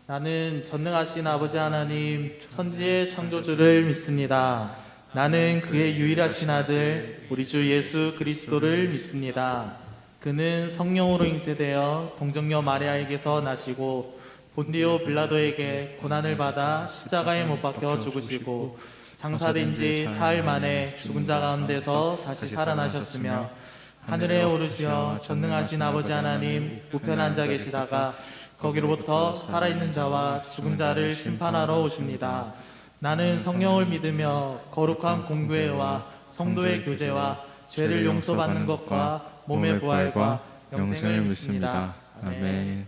나는 전능하신 아버지 하나님 천지의 창조주를 믿습니다. 나는 그의 유일하신 아들 우리 주 예수 그리스도를 믿습니다. 그는 성령으로 잉태되어 동정녀 마리아에게서 나시고 본디오 빌라도에게 고난을 받아 십자가에 못 박혀 죽으시고 장사된 지 사흘 만에 죽은 자 가운데서 다시 살아나셨으며 하늘에 오르시어 전능하신 아버지 하나님 우편에 앉아 계시다가 거기로부터 살아있는 자와 죽은 자를 심판하러 오십니다. 나는 성령을 믿으며 거룩한 공교회와 성도의 교제와 죄를 용서받는 것과 몸의 부활과 영생을 믿습니다. 아멘.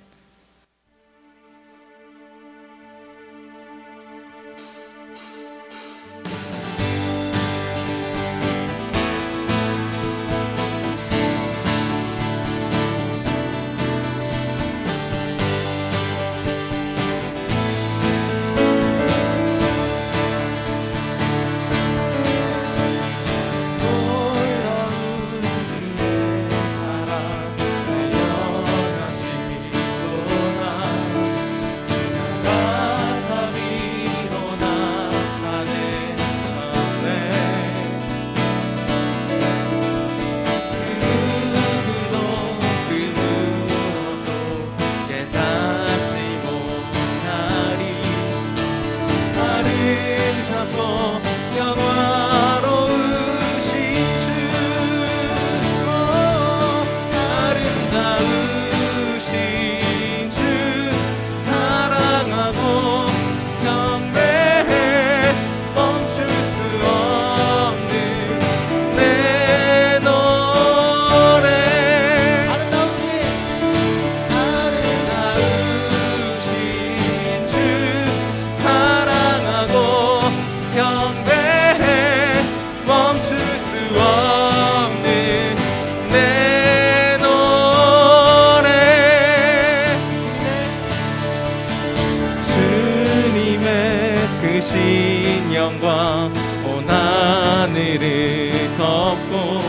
영광 온 하늘을 덮고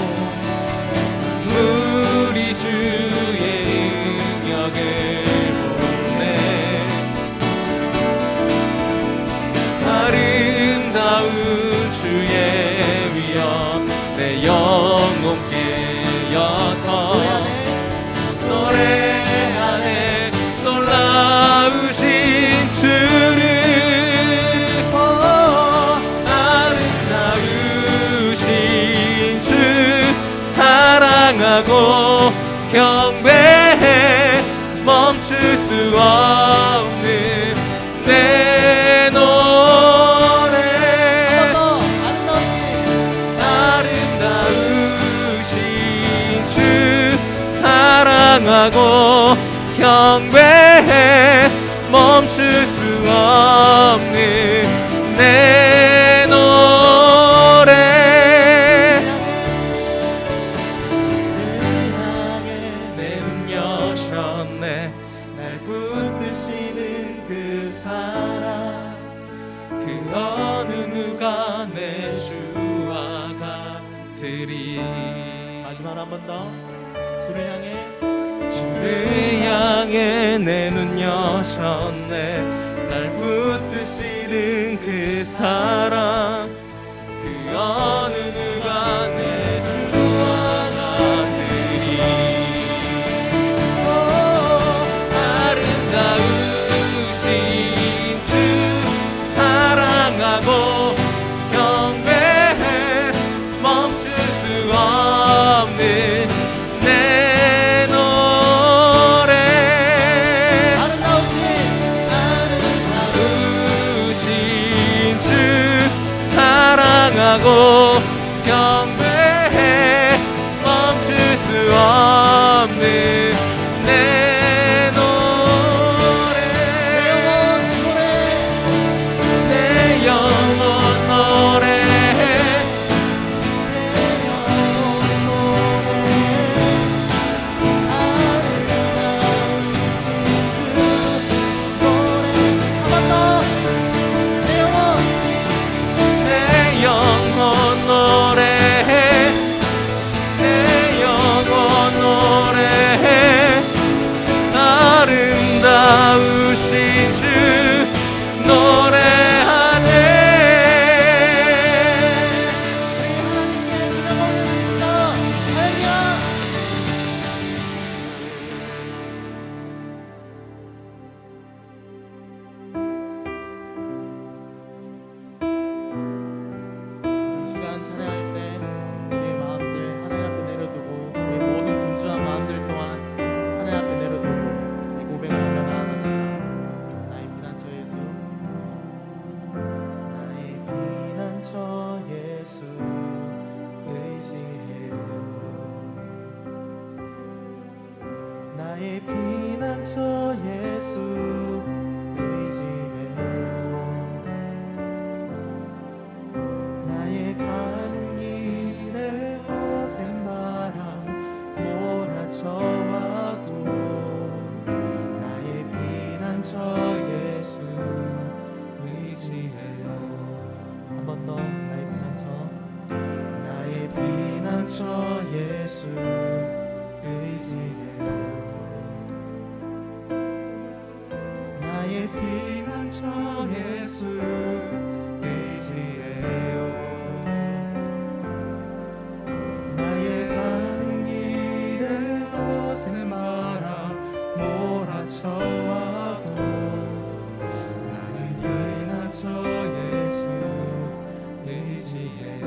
우리 주의 능력을 보네. 아름다운 주의 위엄 내 영혼 깨어서 노래하네. 놀라우신 주를 사랑하고 경배해. 멈출 수 없는 내 노래. 아름다우신 주 사랑하고 경배해. 멈출 수 없는 내 노래. 날 붙드시는 그 사랑 그 어느 누가 내 주와 같으리. 마지막 한 번 더 주를 향해 내 눈 여셨네. 날 붙드시는 그 사랑 그 어느 누가 내 주와 같으리. 아름다우신 주 사랑하고 경배해. 멈출 수 없는 내 노래. 아름다우신 주 사랑하고 경배해. 멈출 수 없는 내 노래. 내 영혼 노래해. 내 영혼 노래해. 내 영혼 노래해. 나의 피난처 예수 의지해요. 나의 가는 길에 거센 바람 몰아쳐와도 나의 피난처 예수 의지해요. 한 번 더. 나의 피난처 예수 의지해요. 나의 피난처 예수 의지해요. 나의 가는 길에 거센 바람 몰아쳐와도 나의 피난처 예수 의지해요.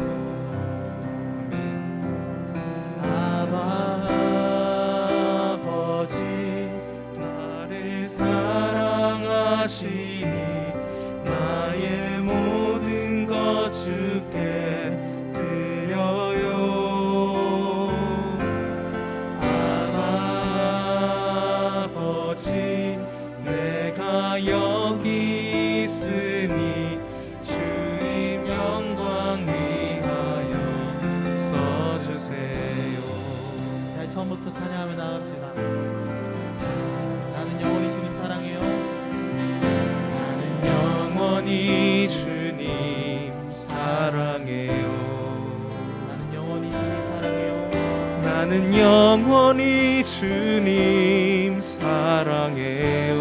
아버지 나를 사랑하시니 나의 모든 것 주께 드려요. 아버지 내가 여기 있으니 주님 영광 위하여 써주세요. 처음부터 찬양하며 나갑시다. 나는 영원히 주님 사랑해요. 나는 영원히 주님 사랑해요. 나는 영원히 주님 사랑해요. 나는 영원히 주님 사랑해요.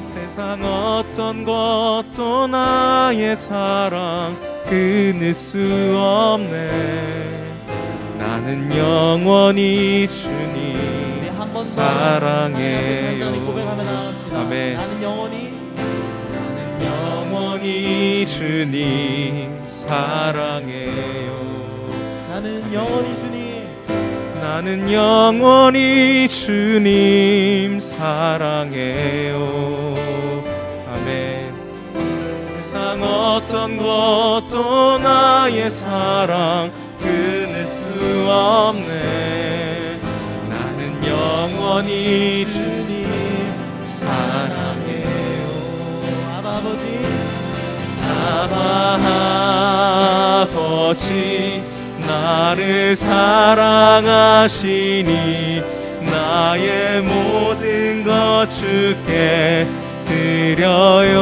세상 어떤 것도 나의 사랑 끊을 수 없네. 나는 영원히 주님 사랑해요. 아멘. 나는 영원히 주님 사랑해요. 나는 영원히 주님 사랑해요. 아멘. 세상 어떤 것도 나의 사랑 끊을 수 없네. 나는 영원히 주님 사랑해요. 아버지 나를 사랑하시니 나의 모든 것 주께 드려요.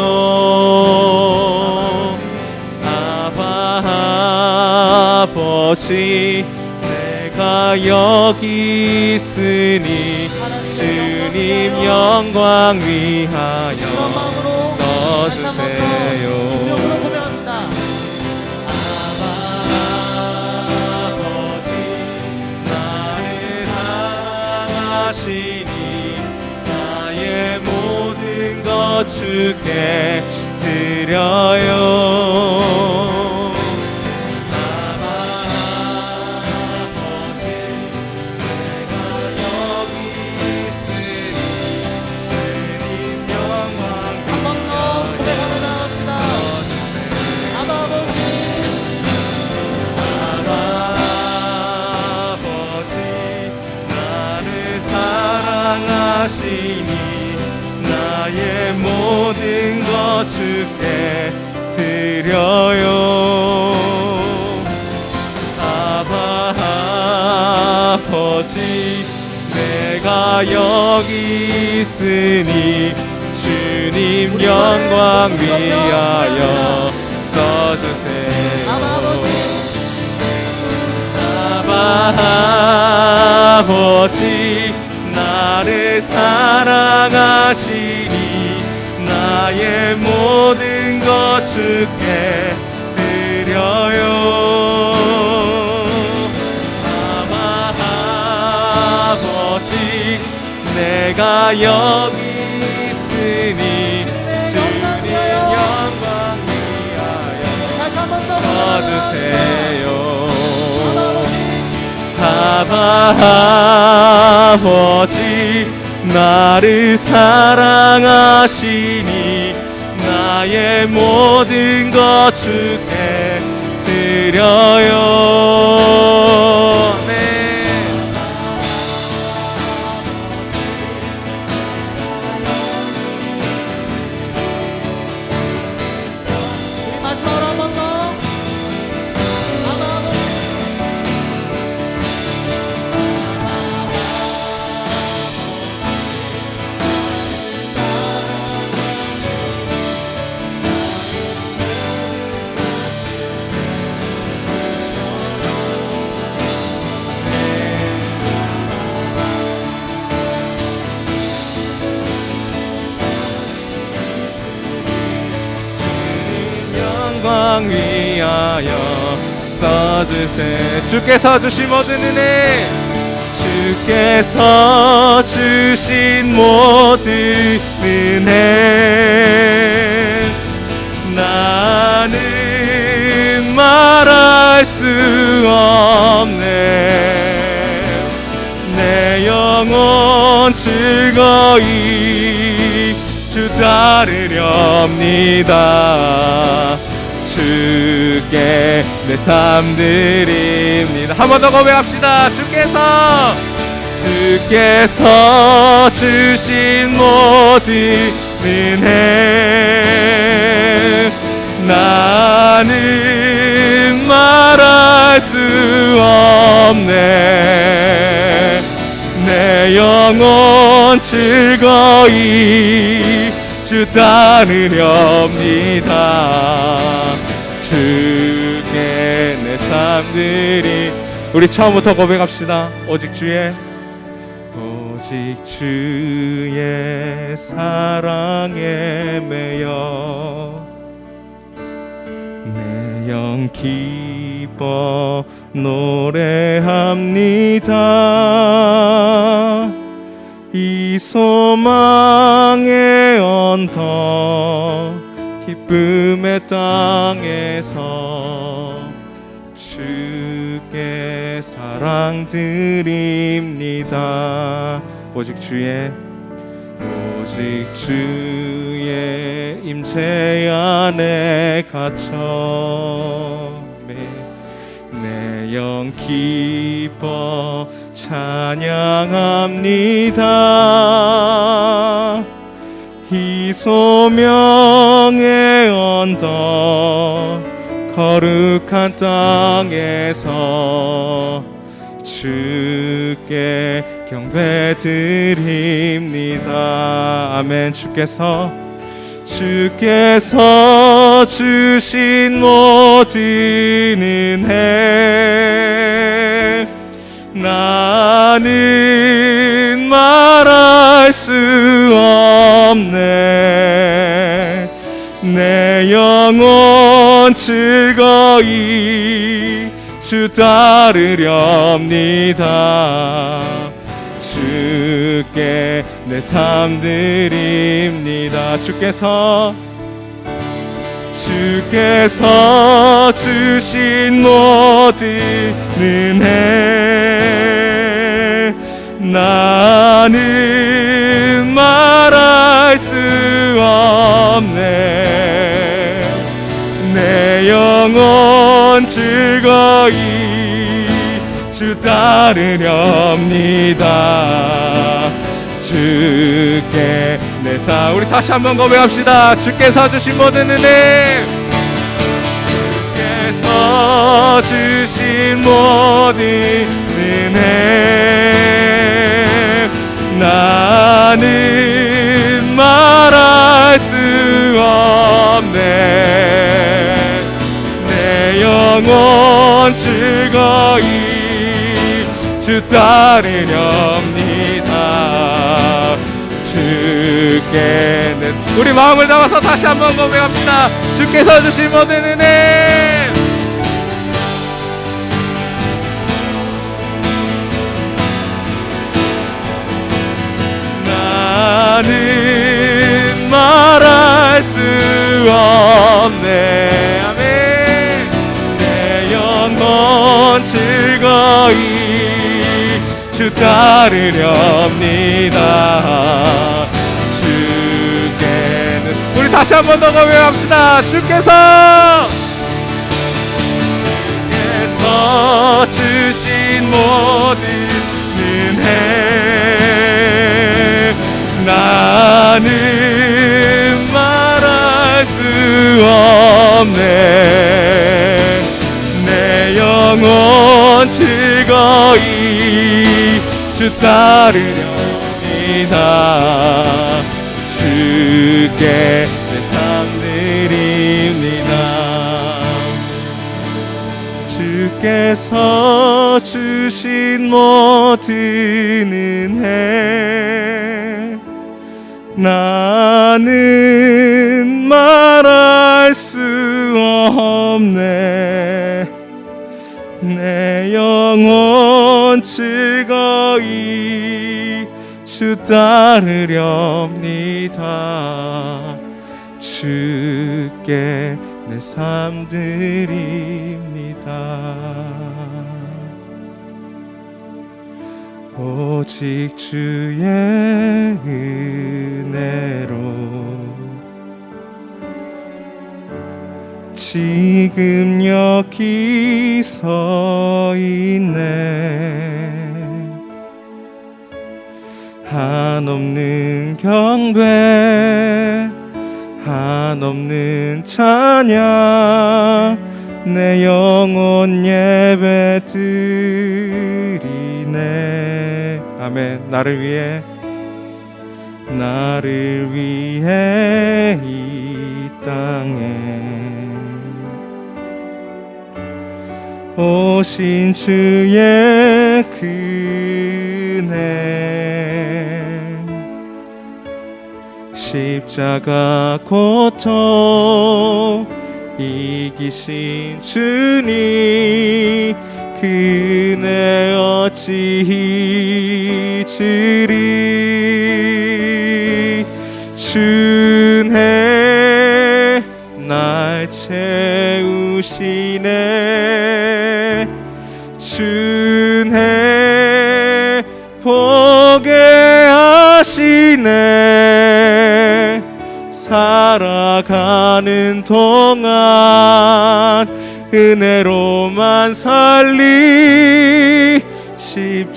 아버지 내가 여기 있으니 주님 영광 위하여 써주세요. 아버지 나를 사랑하시니 나의 모든 것 주께 드려요. 나의 모든 것 주께 드려요. 아버지 내가 여기 있으니 주님 영광 위하여 써주세요. 아버지 나를 사랑하시니 나의 모든 것 주께 드려요. 아버지 내가 여기 있으니 주님 영광 위하여 써주세요. 아버지 나를 사랑하시니 나의 모든 것 주께 드려요. 네. 위하여 써주세. 주께서 주신 모든 은혜, 주께서 주신 모든 은혜, 나는 말할 수 없네. 내 영혼 즐거이 주 따르렵니다. 주께 내 삶 드립니다. 한 번 더 고백합시다. 주께서 주신 모든 은혜, 나는 말할 수 없네. 내 영혼 즐거이 주 따르렵니다. 주께 내 삶들이. 우리 처음부터 고백합시다. 오직 주의 사랑에 매여 내 영 기뻐 노래합니다. 이 소망의 언덕 기쁨의 땅에서 주께 사랑 드립니다. 오직 주의 임재 안에 갇혀 내 영 기뻐 찬양합니다. 이 소명의 언덕 거룩한 땅에서 주께 경배 드립니다. 아멘. 주께서 주신 모든 은혜, 나는 말할 수 없네. 내 영혼 즐거이 주 따르렵니다. 주께 내 삶 드립니다. 주께서 주신 모든 은혜, 나는 말할 수 없네. 내 영혼 즐거이 주 따르렵니다. 주께 내 삶. 우리 다시 한번 고백합시다. 주께서 주신 모든 은혜, 주께서 주신 모든 은혜, 나는 말할 수 없네. 내 영혼 즐거이 주 따르렵니다. 주께 우리 마음을 담아서 다시 한번 고백합시다. 주께서 주신 모든 은혜, 나는 말할 수 없네. 아멘. 내 영혼 즐거이 주 따르렵니다. 주께는 우리 다시 한 번 더 고백합시다. 주께서 주신 모든 은혜, 나는 말할 수 없네. 내 영혼 즐거이 주 따르렵니다. 주께 내 삶 드립니다. 주께서 주신 모든 은혜, 나는 말할 수 없네. 없네. 내 영혼 즐거이 주 따르렵니다. 주께 내 삶 드립니다. 오직 주의 은혜로 지금 여기 서 있네. 한없는 경배, 한없는 찬양, 내 영혼 예배 드리네. 아멘. 나를 위해 이 땅에 오신 주의 은혜, 십자가 고통 이기신 주님, 그 은혜 어찌 잊으리. 주네 날 채우시네. 주네 보게 하시네. 살아가는 동안 은혜로만 살리. 십자가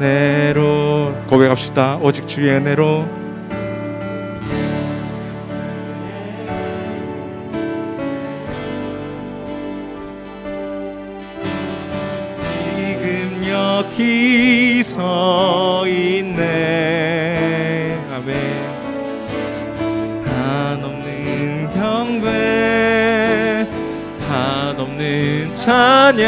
은혜로 고백합시다. 오직 주의 은혜로. 지금 여기 서 있네. 아멘. 한없는 경배, 한없는 찬양,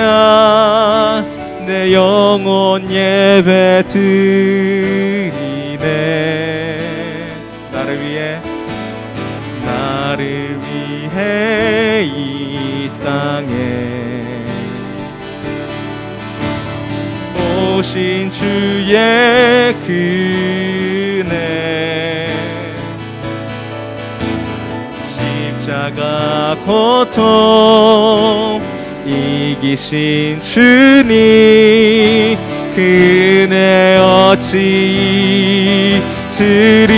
내 영혼 예배 드리네. 나를 위해 이 땅에 오신 주의 은혜, 십자가 고통 이기신 주님, 그 은혜 어찌 잊으리.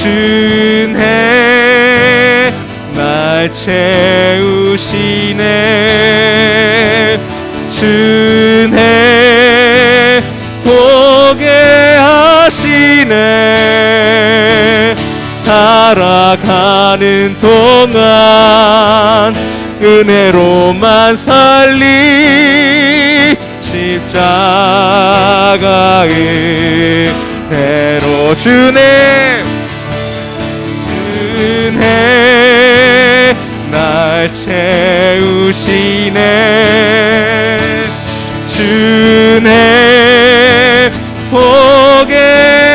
주네 날 채우시네. 주네 보게 하시네. 살아가는 동안 은혜로만 살리. 십자가 은혜로. 주네 날 채우시네. 주네 보게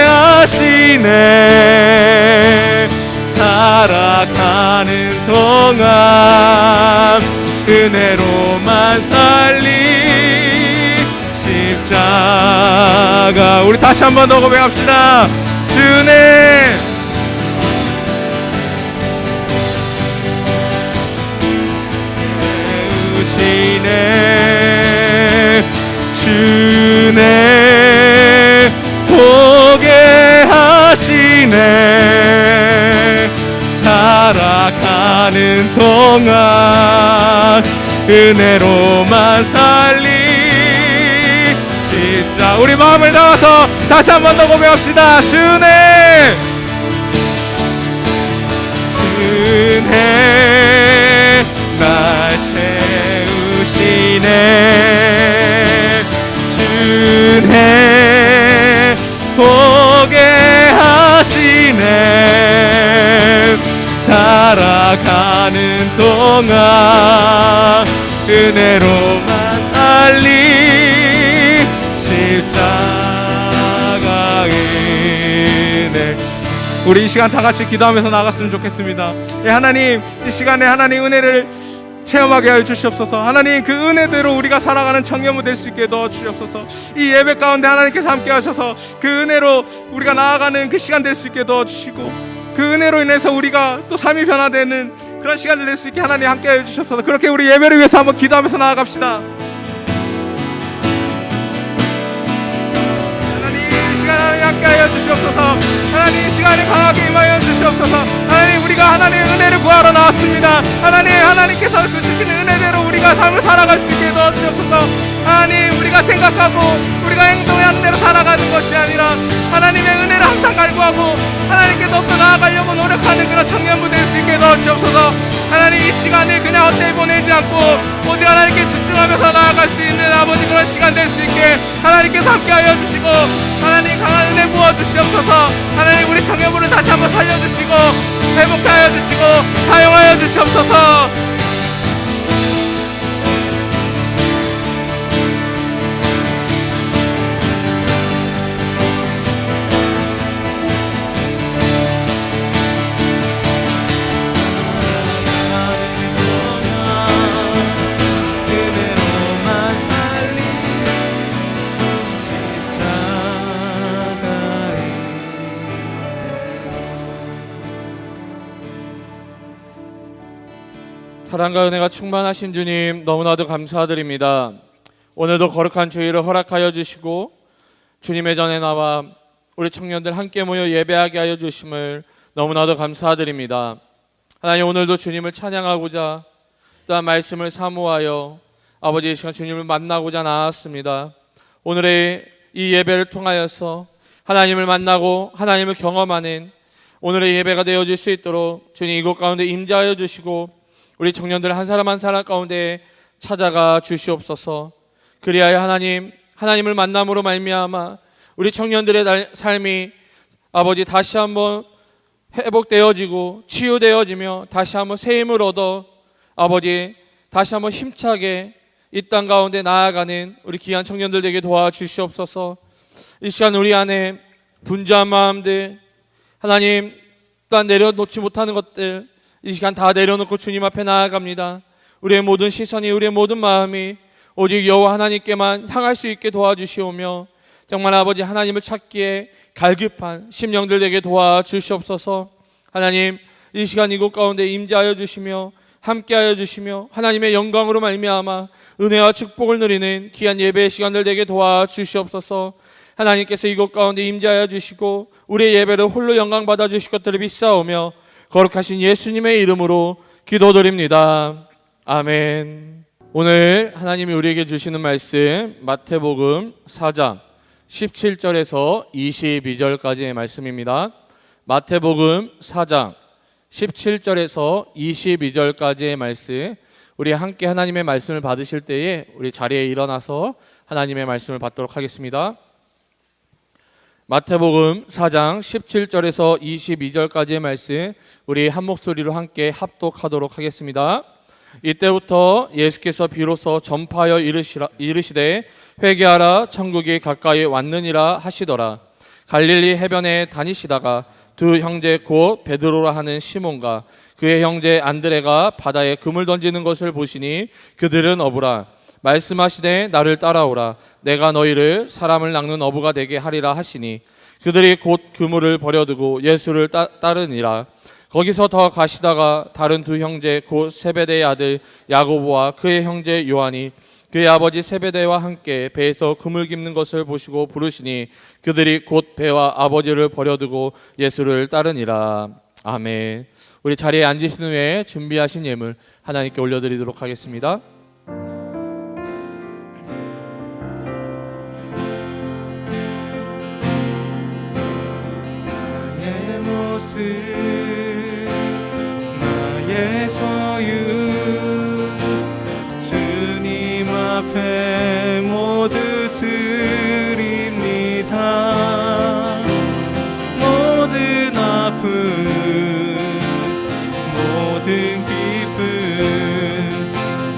하시네. 살아가는 동안 은혜로만 살리. 십자가. 우리 다시 한 번 더 고백합시다. 주네 채우시네. 주네 보게 하시네. 살아가는 동안 은혜로만 살리. 십자. 우리 마음을 담아서 다시 한 번 더 고백합시다. 주네 날 채우시네. 주네 보게 하시네. 살아가는 동안 은혜로만 살리. 십자가 은혜. 우리 이 시간 다 같이 기도하면서 나갔으면 좋겠습니다. 예, 하나님, 이 시간에 하나님 은혜를 체험하게 하여 주시옵소서. 하나님, 그 은혜대로 우리가 살아가는 청년부 될 수 있게 도와 주시옵소서. 이 예배 가운데 하나님께서 함께 하셔서 그 은혜로 우리가 나아가는 그 시간 될 수 있게 도와 주시고, 그 은혜로 인해서 우리가 또 삶이 변화되는 그런 시간을 낼 수 있게 하나님 함께 하여 주시옵소서. 그렇게 우리 예배를 위해서 한번 기도하면서 나아갑시다. 함께 하여 주시옵소서. 하나님, 이 시간에 강하게 임하여 주시옵소서. 하나님, 우리가 하나님의 은혜를 구하러 나왔습니다. 하나님께서 그 주시는 은혜대로 우리가 삶을 살아갈 수 있게 도와주시옵소서. 하나님, 우리가 생각하고 우리가 행동하는 대로 살아가는 것이 아니라 하나님의 은혜를 항상 갈구하고 하나님께 더욱더 나아가려고 노력하는 그런 청년부 될 수 있게 도와주시옵소서. 하나님, 이 시간을 그냥 헛되이 보내지 않고 오직 하나님께 집중하면서 나아갈 수 있는 아버지 그런 시간 될 수 있게 하나님께서 함께 하여 주시고, 하나님 강한 은혜 부어주시옵소서. 하나님, 우리 청년부를 다시 한번 살려주시고 회복하여 주시고 사용하여 주시옵소서. 사랑과 은혜가 충만하신 주님, 너무나도 감사드립니다. 오늘도 거룩한 주일을 허락하여 주시고 주님의 전에 나와 우리 청년들 함께 모여 예배하게 하여 주심을 너무나도 감사드립니다. 하나님, 오늘도 주님을 찬양하고자 또한 말씀을 사모하여 아버지 이 시간 주님을 만나고자 나왔습니다. 오늘의 이 예배를 통하여서 하나님을 만나고 하나님을 경험하는 오늘의 예배가 되어질 수 있도록 주님 이곳 가운데 임재하여 주시고 우리 청년들 한 사람 한 사람 가운데 찾아가 주시옵소서. 그리하여 하나님을 만남으로 말미암아 우리 청년들의 삶이 아버지 다시 한번 회복되어지고 치유되어지며 다시 한번 새 힘을 얻어 아버지 다시 한번 힘차게 이 땅 가운데 나아가는 우리 귀한 청년들 되게 도와주시옵소서. 이 시간 우리 안에 분주한 마음들, 하나님 또한 내려놓지 못하는 것들 이 시간 다 내려놓고 주님 앞에 나아갑니다. 우리의 모든 시선이, 우리의 모든 마음이 오직 여호와 하나님께만 향할 수 있게 도와주시오며 정말 아버지 하나님을 찾기에 갈급한 심령들 되게 도와주시옵소서. 하나님, 이 시간 이곳 가운데 임재하여 주시며 함께하여 주시며 하나님의 영광으로 말미암아 은혜와 축복을 누리는 귀한 예배의 시간들 되게 도와주시옵소서. 하나님께서 이곳 가운데 임재하여 주시고 우리의 예배를 홀로 영광 받아 주실 것들을 믿사오며 거룩하신 예수님의 이름으로 기도드립니다. 아멘. 오늘 하나님이 우리에게 주시는 말씀 마태복음 4장 17절에서 22절까지의 말씀입니다. 마태복음 4장 17절에서 22절까지의 말씀, 우리 함께 하나님의 말씀을 받으실 때에 우리 자리에 일어나서 하나님의 말씀을 받도록 하겠습니다. 마태복음 4장 17절에서 22절까지의 말씀, 우리 한 목소리로 함께 합독하도록 하겠습니다. 이때부터 예수께서 비로소 전파하여 이르시되 회개하라, 천국이 가까이 왔느니라 하시더라. 갈릴리 해변에 다니시다가 두 형제 곧 베드로라 하는 시몬과 그의 형제 안드레가 바다에 그물 던지는 것을 보시니 그들은 어부라. 말씀하시되 나를 따라오라. 내가 너희를 사람을 낚는 어부가 되게 하리라 하시니 그들이 곧 그물을 버려두고 예수를 따르니라. 거기서 더 가시다가 다른 두 형제 곧 세베대의 아들 야고보와 그의 형제 요한이 그의 아버지 세베대와 함께 배에서 그물 깁는 것을 보시고 부르시니 그들이 곧 배와 아버지를 버려두고 예수를 따르니라. 아멘. 우리 자리에 앉으신 후에 준비하신 예물 하나님께 올려드리도록 하겠습니다. 나의 모습, 나의 소유, 주님 앞에 모두 드립니다. 모든 아픔, 모든 기쁨,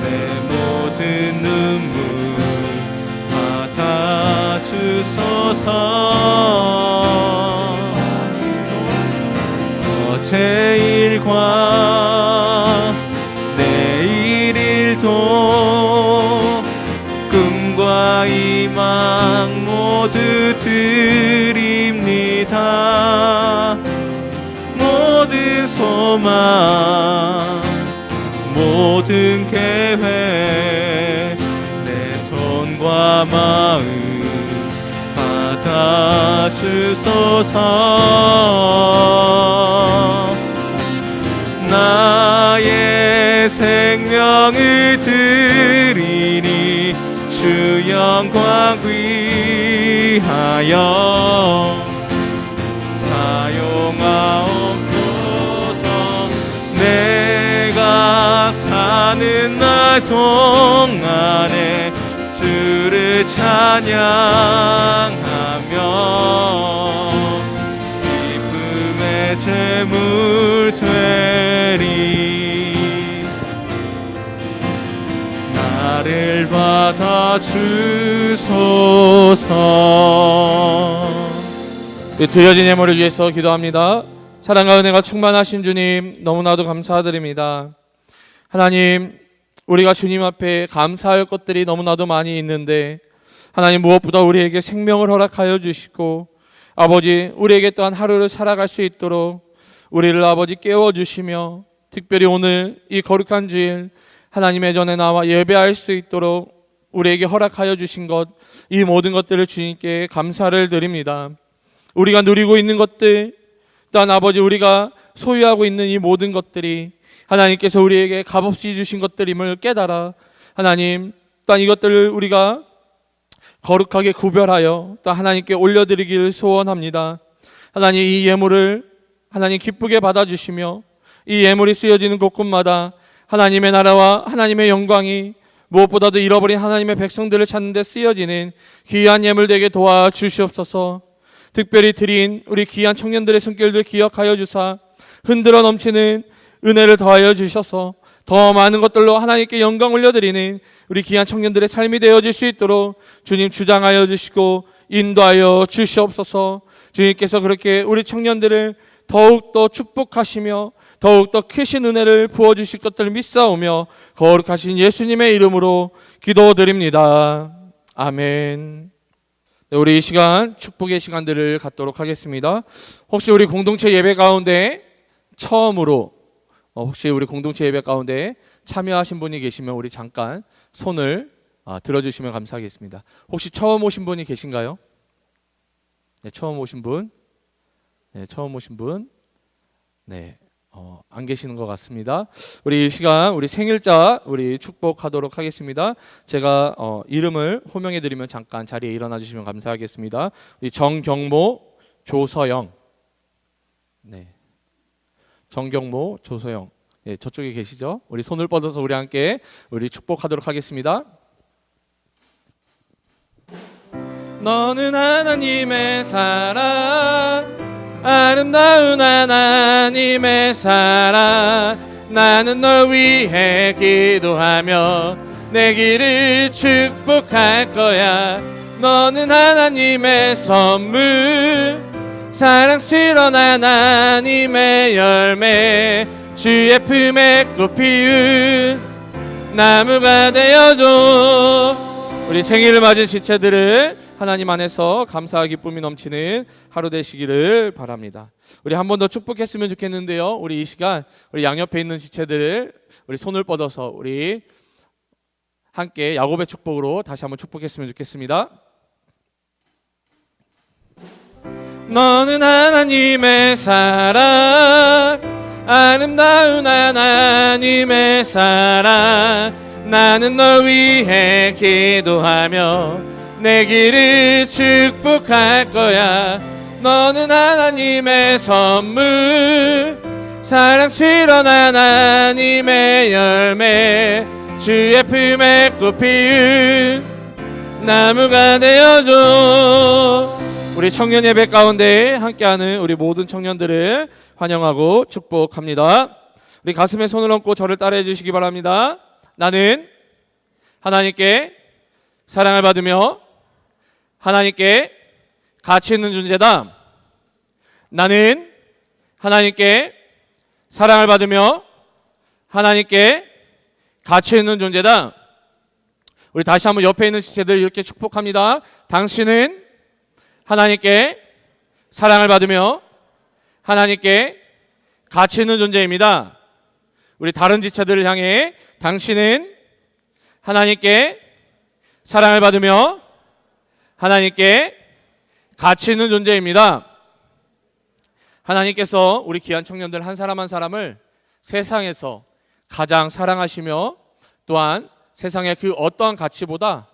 내 모든 눈물 받아주소서. 드립니다. 모든 소망, 모든 계획, 내 손과 마음 받아주소서. 나의 생명을 드리니 주 영광 위하여 사용하옵소서. 내가 사는 날 동안에 주를 찬양하며 기쁨의 제물 되리. 나를 받아주소서. 드려진 예물을 위해서 기도합니다. 사랑과 은혜가 충만하신 주님, 너무나도 감사드립니다. 하나님, 우리가 주님 앞에 감사할 것들이 너무나도 많이 있는데 하나님, 무엇보다 우리에게 생명을 허락하여 주시고 아버지, 우리에게 또한 하루를 살아갈 수 있도록 우리를 아버지 깨워주시며 특별히 오늘 이 거룩한 주일 하나님의 전에 나와 예배할 수 있도록 우리에게 허락하여 주신 것, 이 모든 것들을 주님께 감사를 드립니다. 우리가 누리고 있는 것들, 또한 아버지 우리가 소유하고 있는 이 모든 것들이 하나님께서 우리에게 값없이 주신 것들임을 깨달아 하나님, 또한 이것들을 우리가 거룩하게 구별하여 또 하나님께 올려드리기를 소원합니다. 하나님, 이 예물을 하나님 기쁘게 받아주시며 이 예물이 쓰여지는 곳곳마다 하나님의 나라와 하나님의 영광이 무엇보다도 잃어버린 하나님의 백성들을 찾는 데 쓰여지는 귀한 예물 되게 도와주시옵소서. 특별히 드린 우리 귀한 청년들의 손길들 기억하여 주사 흔들어 넘치는 은혜를 더하여 주셔서 더 많은 것들로 하나님께 영광 올려드리는 우리 귀한 청년들의 삶이 되어질 수 있도록 주님 주장하여 주시고 인도하여 주시옵소서. 주님께서 그렇게 우리 청년들을 더욱더 축복하시며 더욱더 크신 은혜를 부어주실 것들을 믿사오며 거룩하신 예수님의 이름으로 기도드립니다. 아멘. 네, 우리 이 시간 축복의 시간들을 갖도록 하겠습니다. 혹시 우리 공동체 예배 가운데 처음으로 혹시 우리 공동체 예배 가운데 참여하신 분이 계시면 우리 잠깐 손을 들어주시면 감사하겠습니다. 혹시 처음 오신 분이 계신가요? 네, 처음 오신 분? 네, 처음 오신 분? 네, 안 계시는 것 같습니다. 우리 이 시간 우리 생일자 우리 축복하도록 하겠습니다. 제가 이름을 호명해드리면 잠깐 자리에 일어나 주시면 감사하겠습니다. 우리 정경모, 조서영. 네. 정경모, 조서영. 예, 저쪽에 계시죠? 우리 손을 뻗어서 우리 함께 우리 축복하도록 하겠습니다. 너는 하나님의 사랑, 아름다운 하나님의 사랑, 나는 널 위해 기도하며 내 길을 축복할 거야. 너는 하나님의 선물, 사랑스러운 하나님의 열매, 주의 품에 꽃 피운 나무가 되어줘. 우리 생일을 맞은 지체들을 하나님 안에서 감사와 기쁨이 넘치는 하루 되시기를 바랍니다. 우리 한 번 더 축복했으면 좋겠는데요. 우리 이 시간 우리 양옆에 있는 지체들을 우리 손을 뻗어서 우리 함께 야곱의 축복으로 다시 한번 축복했으면 좋겠습니다. 너는 하나님의 사랑, 아름다운 하나님의 사랑, 나는 널 위해 기도하며 내 길을 축복할 거야. 너는 하나님의 선물, 사랑스러운 하나님의 열매, 주의 품에 꽃 피운 나무가 되어줘. 우리 청년 예배 가운데 함께하는 우리 모든 청년들을 환영하고 축복합니다. 우리 가슴에 손을 얹고 저를 따라해 주시기 바랍니다. 나는 하나님께 사랑을 받으며 하나님께 가치 있는 존재다. 나는 하나님께 사랑을 받으며 하나님께 가치 있는 존재다. 우리 다시 한번 옆에 있는 지체들 이렇게 축복합니다. 당신은 하나님께 사랑을 받으며 하나님께 가치 있는 존재입니다. 우리 다른 지체들을 향해 당신은 하나님께 사랑을 받으며 하나님께 가치 있는 존재입니다. 하나님께서 우리 귀한 청년들 한 사람 한 사람을 세상에서 가장 사랑하시며 또한 세상의 그 어떠한 가치보다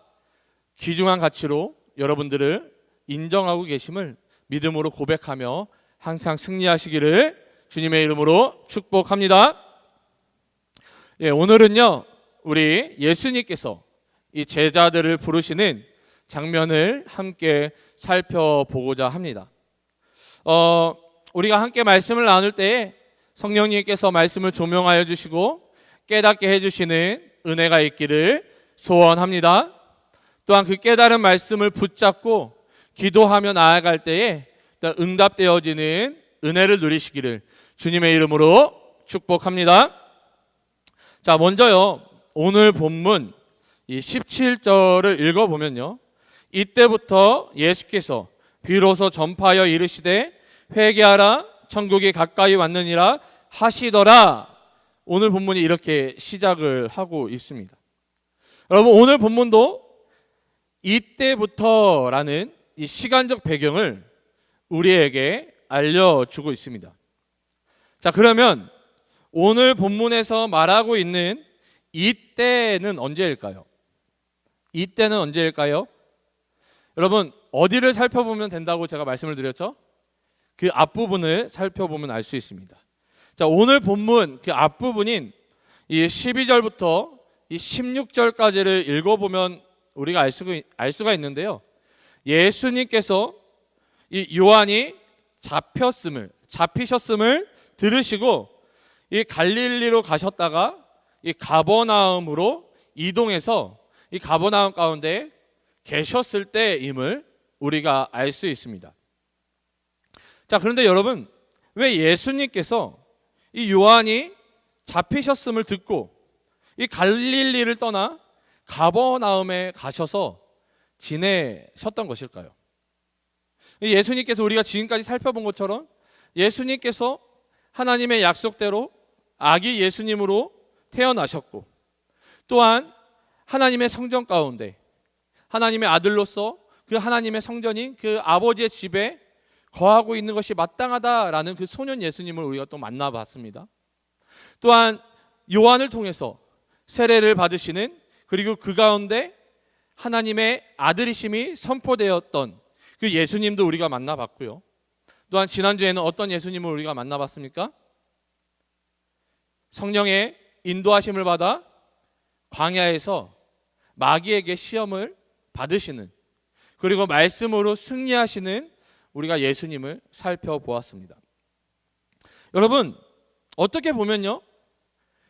귀중한 가치로 여러분들을 인정하고 계심을 믿음으로 고백하며 항상 승리하시기를 주님의 이름으로 축복합니다. 예, 오늘은요 우리 예수님께서 이 제자들을 부르시는 장면을 함께 살펴보고자 합니다. 우리가 함께 말씀을 나눌 때에 성령님께서 말씀을 조명하여 주시고 깨닫게 해주시는 은혜가 있기를 소원합니다. 또한 그 깨달은 말씀을 붙잡고 기도하며 나아갈 때에 응답되어지는 은혜를 누리시기를 주님의 이름으로 축복합니다. 자, 먼저요 오늘 본문 이 17절을 읽어보면요, 이때부터 예수께서 비로소 전파하여 이르시되 회개하라 천국이 가까이 왔느니라 하시더라. 오늘 본문이 이렇게 시작을 하고 있습니다. 여러분, 오늘 본문도 이때부터라는 이 시간적 배경을 우리에게 알려주고 있습니다. 자, 그러면 오늘 본문에서 말하고 있는 이때는 언제일까요? 이때는 언제일까요? 여러분, 어디를 살펴보면 된다고 제가 말씀을 드렸죠? 그 앞부분을 살펴보면 알 수 있습니다. 자, 오늘 본문 그 앞부분인 이 12절부터 이 16절까지를 읽어보면 우리가 알 수가 있는데요, 예수님께서 이 요한이 잡히셨음을 들으시고 이 갈릴리로 가셨다가 이 가버나움으로 이동해서 이 가버나움 가운데 계셨을 때임을 우리가 알 수 있습니다. 자, 그런데 여러분, 왜 예수님께서 이 요한이 잡히셨음을 듣고 이 갈릴리를 떠나 가버나움에 가셔서 지내셨던 것일까요? 예수님께서 우리가 지금까지 살펴본 것처럼 예수님께서 하나님의 약속대로 아기 예수님으로 태어나셨고, 또한 하나님의 성전 가운데 하나님의 아들로서 그 하나님의 성전인 그 아버지의 집에 거하고 있는 것이 마땅하다라는 그 소년 예수님을 우리가 또 만나봤습니다. 또한 요한을 통해서 세례를 받으시는, 그리고 그 가운데 하나님의 아들이심이 선포되었던 그 예수님도 우리가 만나봤고요. 또한 지난주에는 어떤 예수님을 우리가 만나봤습니까? 성령의 인도하심을 받아 광야에서 마귀에게 시험을 받으시는, 그리고 말씀으로 승리하시는 우리가 예수님을 살펴보았습니다. 여러분, 어떻게 보면요,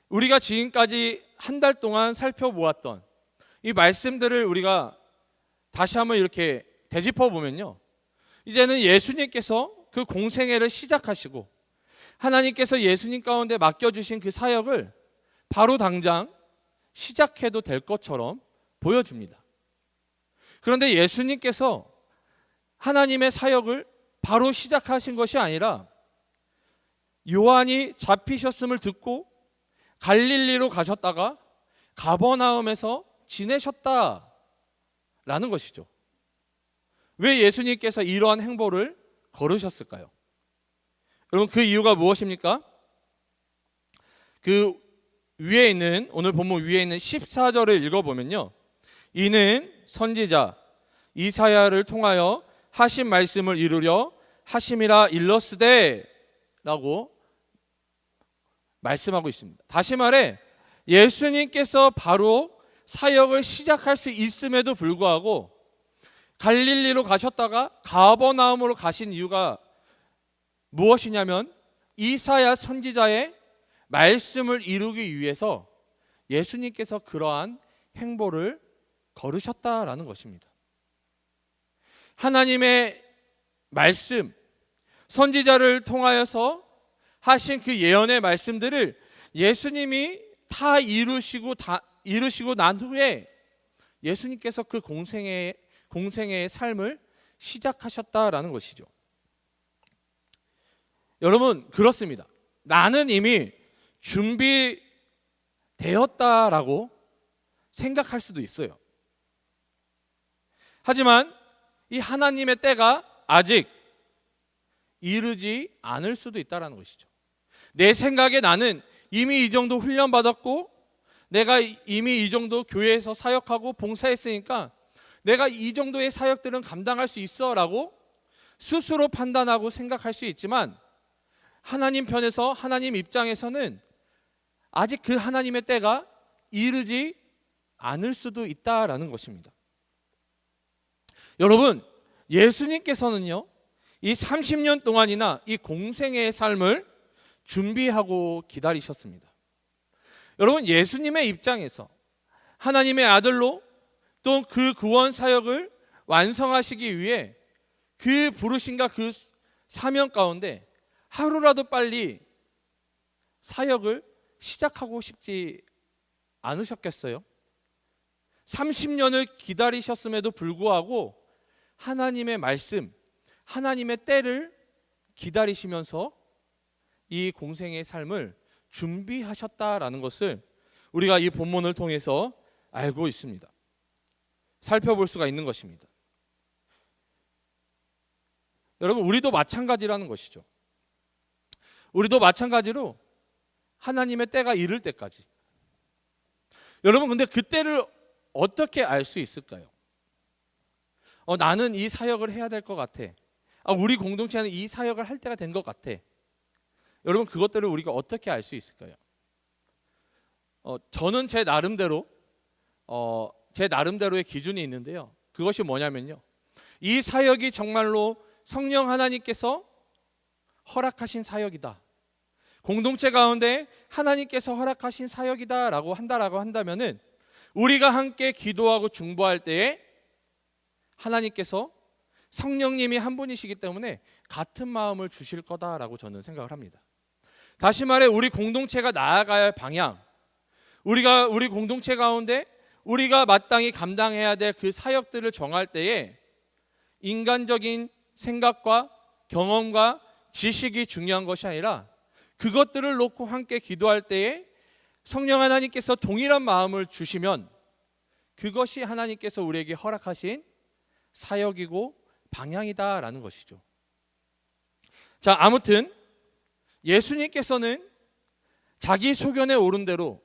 우리가 지금까지 한 달 동안 살펴보았던 이 말씀들을 우리가 다시 한번 이렇게 되짚어 보면요, 이제는 예수님께서 그 공생애를 시작하시고 하나님께서 예수님 가운데 맡겨주신 그 사역을 바로 당장 시작해도 될 것처럼 보여집니다. 그런데 예수님께서 하나님의 사역을 바로 시작하신 것이 아니라 요한이 잡히셨음을 듣고 갈릴리로 가셨다가 가버나움에서 지내셨다라는 것이죠. 왜 예수님께서 이러한 행보를 걸으셨을까요? 여러분, 그 이유가 무엇입니까? 그 위에 있는, 오늘 본문 위에 있는 14절을 읽어보면요, 이는 선지자 이사야를 통하여 하신 말씀을 이루려 하심이라 일렀으되 라고 말씀하고 있습니다. 다시 말해 예수님께서 바로 사역을 시작할 수 있음에도 불구하고 갈릴리로 가셨다가 가버나움으로 가신 이유가 무엇이냐면 이사야 선지자의 말씀을 이루기 위해서 예수님께서 그러한 행보를 걸으셨다라는 것입니다. 하나님의 말씀, 선지자를 통하여서 하신 그 예언의 말씀들을 예수님이 다 이루시고 난 후에 예수님께서 그 공생애의 삶을 시작하셨다라는 것이죠. 여러분, 그렇습니다. 나는 이미 준비되었다라고 생각할 수도 있어요. 하지만 이 하나님의 때가 아직 이르지 않을 수도 있다는 것이죠. 내 생각에 나는 이미 이 정도 훈련받았고, 내가 이미 이 정도 교회에서 사역하고 봉사했으니까 내가 이 정도의 사역들은 감당할 수 있어 라고 스스로 판단하고 생각할 수 있지만, 하나님 편에서, 하나님 입장에서는 아직 그 하나님의 때가 이르지 않을 수도 있다라는 것입니다. 여러분, 예수님께서는요, 이 30년 동안이나 이 공생애의 삶을 준비하고 기다리셨습니다. 여러분, 예수님의 입장에서 하나님의 아들로 또 그 구원 사역을 완성하시기 위해 그 부르심과 그 사명 가운데 하루라도 빨리 사역을 시작하고 싶지 않으셨겠어요? 30년을 기다리셨음에도 불구하고 하나님의 말씀, 하나님의 때를 기다리시면서 이 공생의 삶을 준비하셨다라는 것을 우리가 이 본문을 통해서 알고 있습니다. 살펴볼 수가 있는 것입니다. 여러분, 우리도 마찬가지라는 것이죠. 우리도 마찬가지로 하나님의 때가 이를 때까지. 여러분, 근데 그 때를 어떻게 알 수 있을까요? 나는 이 사역을 해야 될 것 같아. 우리 공동체는 이 사역을 할 때가 된 것 같아. 여러분, 그것들을 우리가 어떻게 알 수 있을까요? 저는 제 나름대로의 기준이 있는데요. 그것이 뭐냐면요, 이 사역이 정말로 성령 하나님께서 허락하신 사역이다, 공동체 가운데 하나님께서 허락하신 사역이다라고 한다면은 우리가 함께 기도하고 중보할 때에 하나님께서 성령님이 한 분이시기 때문에 같은 마음을 주실 거다라고 저는 생각을 합니다. 다시 말해, 우리 공동체가 나아가야 할 방향, 우리 공동체 가운데 우리가 마땅히 감당해야 될 그 사역들을 정할 때에 인간적인 생각과 경험과 지식이 중요한 것이 아니라 그것들을 놓고 함께 기도할 때에 성령 하나님께서 동일한 마음을 주시면 그것이 하나님께서 우리에게 허락하신 사역이고 방향이다라는 것이죠. 자, 아무튼 예수님께서는 자기 소견에 오른 대로,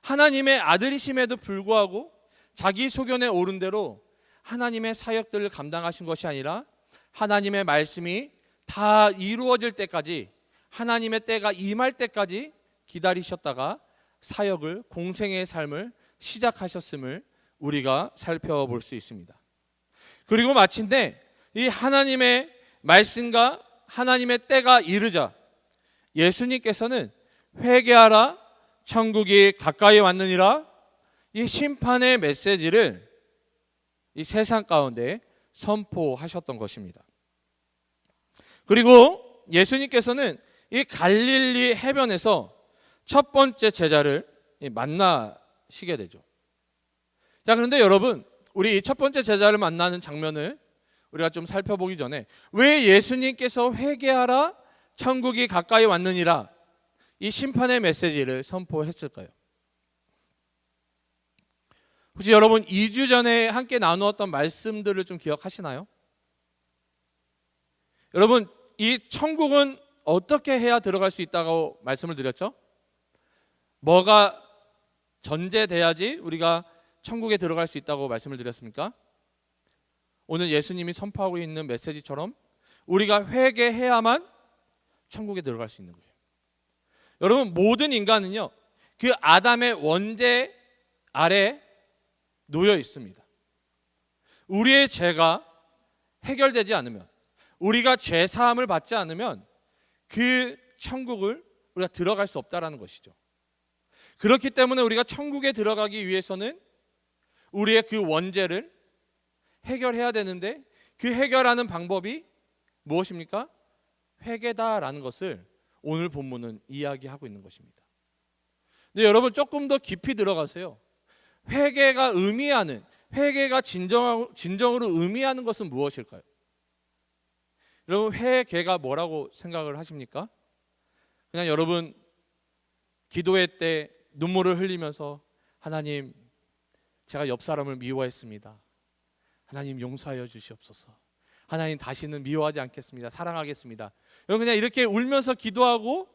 하나님의 아들이심에도 불구하고 자기 소견에 오른 대로 하나님의 사역들을 감당하신 것이 아니라 하나님의 말씀이 다 이루어질 때까지, 하나님의 때가 임할 때까지 기다리셨다가 사역을, 공생의 삶을 시작하셨음을 우리가 살펴볼 수 있습니다. 그리고 마침내 이 하나님의 말씀과 하나님의 때가 이르자 예수님께서는 회개하라, 천국이 가까이 왔느니라, 이 심판의 메시지를 이 세상 가운데 선포하셨던 것입니다. 그리고 예수님께서는 이 갈릴리 해변에서 첫 번째 제자를 만나시게 되죠. 자, 그런데 여러분, 우리 첫 번째 제자를 만나는 장면을 우리가 좀 살펴보기 전에 왜 예수님께서 회개하라, 천국이 가까이 왔느니라, 이 심판의 메시지를 선포했을까요? 혹시 여러분 2주 전에 함께 나누었던 말씀들을 좀 기억하시나요? 여러분, 이 천국은 어떻게 해야 들어갈 수 있다고 말씀을 드렸죠? 뭐가 전제돼야지 우리가 천국에 들어갈 수 있다고 말씀을 드렸습니까? 오늘 예수님이 선포하고 있는 메시지처럼 우리가 회개해야만 천국에 들어갈 수 있는 거예요. 여러분, 모든 인간은요, 그 아담의 원죄 아래 놓여 있습니다. 우리의 죄가 해결되지 않으면, 우리가 죄 사함을 받지 않으면 그 천국을 우리가 들어갈 수 없다라는 것이죠. 그렇기 때문에 우리가 천국에 들어가기 위해서는 우리의 그 원죄를 해결해야 되는데, 그 해결하는 방법이 무엇입니까? 회개다라는 것을 오늘 본문은 이야기하고 있는 것입니다. 근데 여러분, 조금 더 깊이 들어가세요. 회개가 진정으로 의미하는 것은 무엇일까요? 여러분 회개가 뭐라고 생각을 하십니까? 그냥 여러분 기도회 때 눈물을 흘리면서 하나님 제가 옆 사람을 미워했습니다. 하나님 용서하여 주시옵소서. 하나님 다시는 미워하지 않겠습니다. 사랑하겠습니다. 여러분 그냥 이렇게 울면서 기도하고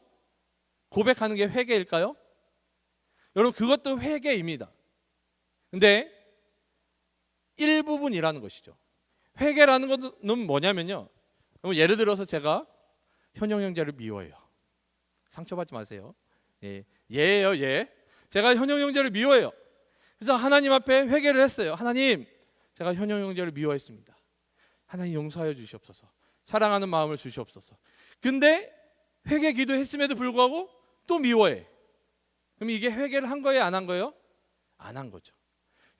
고백하는 게 회개일까요? 여러분 그것도 회개입니다. 근데 일부분이라는 것이죠. 회개라는 것은 뭐냐면요, 예를 들어서 제가 현영 형제를 미워해요. 상처받지 마세요. 예예요, 예. 제가 현영 형제를 미워해요. 그래서 하나님 앞에 회개를 했어요. 하나님, 제가 현영 형제를 미워했습니다. 하나님 용서하여 주시옵소서. 사랑하는 마음을 주시옵소서. 근데 회개 기도했음에도 불구하고 또 미워해. 그럼 이게 회개를 한 거예요, 안 한 거예요? 안 한 거죠.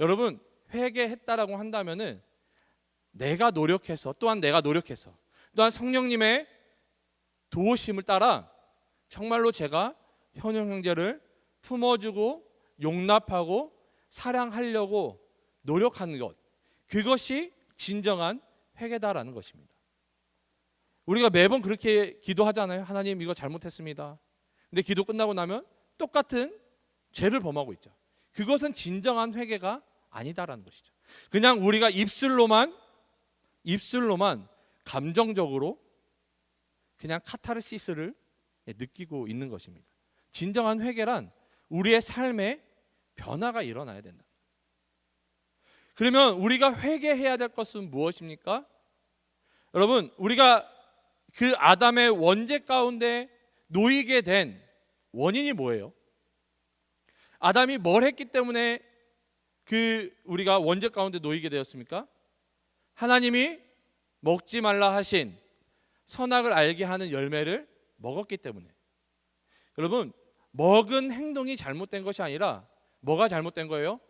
여러분 회개했다라고 한다면은 내가 노력해서, 또한 내가 노력해서, 또한 성령님의 도우심을 따라 정말로 제가 현영 형제를 품어주고 용납하고 사랑하려고 노력하는 것, 그것이 진정한 회개다라는 것입니다. 우리가 매번 그렇게 기도하잖아요. 하나님 이거 잘못했습니다. 근데 기도 끝나고 나면 똑같은 죄를 범하고 있죠. 그것은 진정한 회개가 아니다라는 것이죠. 그냥 우리가 입술로만 감정적으로 그냥 카타르시스를 느끼고 있는 것입니다. 진정한 회개란 우리의 삶에 변화가 일어나야 된다. 그러면 우리가 회개해야 될 것은 무엇입니까? 여러분 우리가 그 아담의 원죄 가운데 놓이게 된 원인이 뭐예요? 아담이 뭘 했기 때문에 우리가 원죄 가운데 놓이게 되었습니까? 하나님이 먹지 말라 하신 선악을 알게 하는 열매를 먹었기 때문에. 여러분 먹은 행동이 잘못된 것이 아니라 뭐가 잘못된 거예요?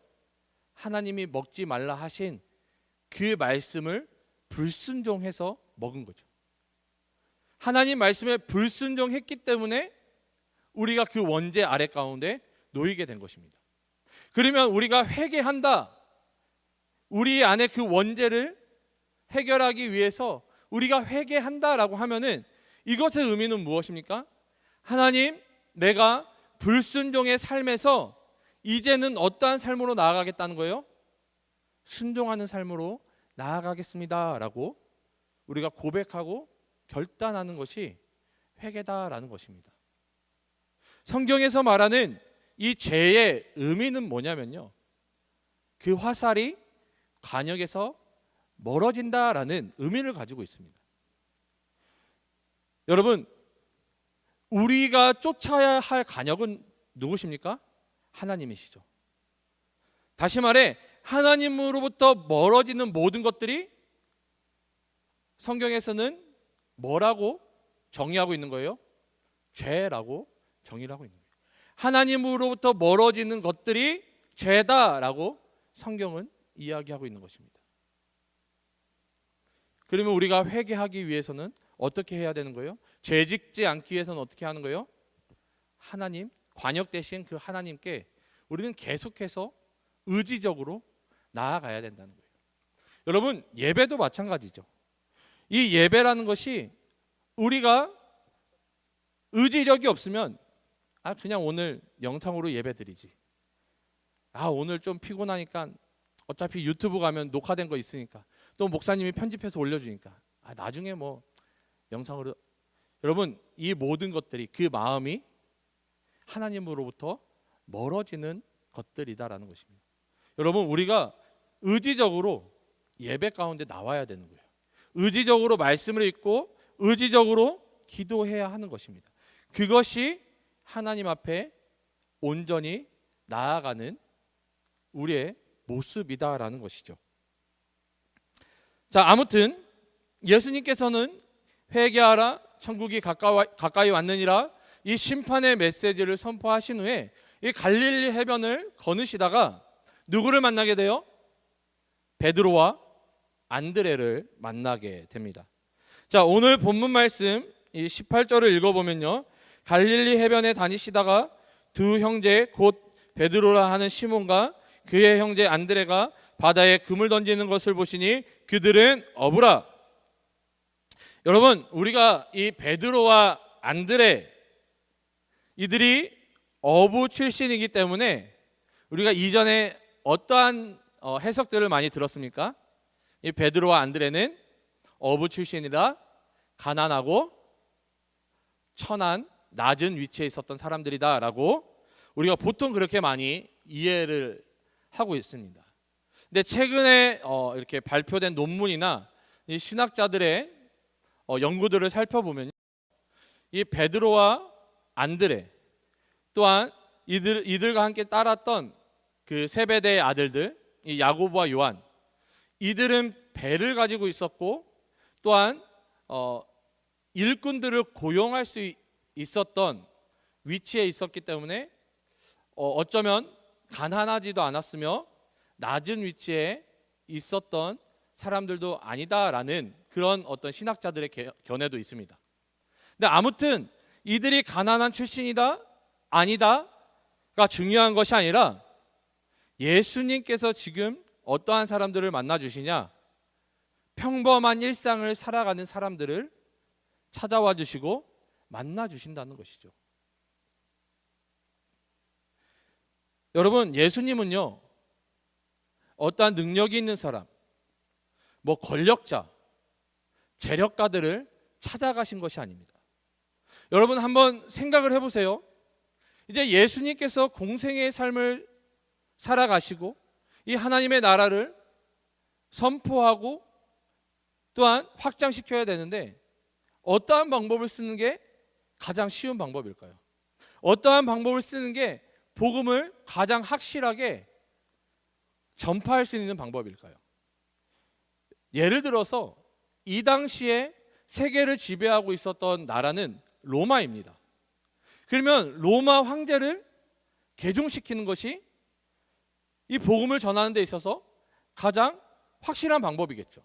하나님이 먹지 말라 하신 그 말씀을 불순종해서 먹은 거죠. 하나님 말씀에 불순종했기 때문에 우리가 그 원죄 아래 가운데 놓이게 된 것입니다. 그러면 우리가 회개한다, 우리 안에 그 원죄를 해결하기 위해서 우리가 회개한다라고 하면은 이것의 의미는 무엇입니까? 하나님, 내가 불순종의 삶에서 이제는 어떠한 삶으로 나아가겠다는 거예요? 순종하는 삶으로 나아가겠습니다라고 우리가 고백하고 결단하는 것이 회개다라는 것입니다. 성경에서 말하는 이 죄의 의미는 뭐냐면요, 그 화살이 관역에서 멀어진다라는 의미를 가지고 있습니다. 여러분 우리가 쫓아야 할 관역은 누구십니까? 하나님이시죠. 다시 말해 하나님으로부터 멀어지는 모든 것들이 성경에서는 뭐라고 정의하고 있는 거예요? 죄라고 정의를 하고 있는 거예요. 하나님으로부터 멀어지는 것들이 죄다라고 성경은 이야기하고 있는 것입니다. 그러면 우리가 회개하기 위해서는 어떻게 해야 되는 거예요? 죄 짓지 않기 위해서는 어떻게 하는 거예요? 하나님, 관역 대신 그 하나님께 우리는 계속해서 의지적으로 나아가야 된다는 거예요. 여러분 예배도 마찬가지죠. 이 예배라는 것이 우리가 의지력이 없으면 그냥 오늘 영상으로 예배 드리지, 오늘 좀 피곤하니까 어차피 유튜브 가면 녹화된 거 있으니까, 또 목사님이 편집해서 올려주니까 나중에 뭐 영상으로. 여러분 이 모든 것들이, 그 마음이 하나님으로부터 멀어지는 것들이다라는 것입니다. 여러분 우리가 의지적으로 예배 가운데 나와야 되는 거예요. 의지적으로 말씀을 읽고 의지적으로 기도해야 하는 것입니다. 그것이 하나님 앞에 온전히 나아가는 우리의 모습이다라는 것이죠. 자, 아무튼 예수님께서는 회개하라, 천국이 가까이 왔느니라, 이 심판의 메시지를 선포하신 후에 이 갈릴리 해변을 거느시다가 누구를 만나게 돼요? 베드로와 안드레를 만나게 됩니다. 자, 오늘 본문 말씀 이 18절을 읽어보면요, 갈릴리 해변에 다니시다가 두 형제 곧 베드로라 하는 시몬과 그의 형제 안드레가 바다에 금을 던지는 것을 보시니 그들은 어부라. 여러분, 우리가 이 베드로와 안드레 이들이 어부 출신이기 때문에 우리가 이전에 어떠한 해석들을 많이 들었습니까? 이 베드로와 안드레는 어부 출신이라 가난하고 천한 낮은 위치에 있었던 사람들이다라고 우리가 보통 그렇게 많이 이해를 하고 있습니다. 근데 최근에 이렇게 발표된 논문이나 이 신학자들의 연구들을 살펴보면 이 베드로와 안드레 또한 이들과 함께 따랐던 그 세베대의 아들들, 이 야고보와 요한, 이들은 배를 가지고 있었고 또한 일꾼들을 고용할 수 있었던 위치에 있었기 때문에 어쩌면 가난하지도 않았으며 낮은 위치에 있었던 사람들도 아니다라는 그런 어떤 신학자들의 견해도 있습니다. 근데 아무튼 이들이 가난한 출신이다 아니다가 중요한 것이 아니라 예수님께서 지금 어떠한 사람들을 만나 주시냐? 평범한 일상을 살아가는 사람들을 찾아와 주시고 만나 주신다는 것이죠. 여러분, 예수님은요, 어떠한 능력이 있는 사람, 뭐 권력자, 재력가들을 찾아가신 것이 아닙니다. 여러분, 한번 생각을 해보세요. 이제 예수님께서 공생의 삶을 살아가시고 이 하나님의 나라를 선포하고 또한 확장시켜야 되는데 어떠한 방법을 쓰는 게 가장 쉬운 방법일까요? 어떠한 방법을 쓰는 게 복음을 가장 확실하게 전파할 수 있는 방법일까요? 예를 들어서 이 당시에 세계를 지배하고 있었던 나라는 로마입니다. 그러면 로마 황제를 개종시키는 것이 이 복음을 전하는 데 있어서 가장 확실한 방법이겠죠.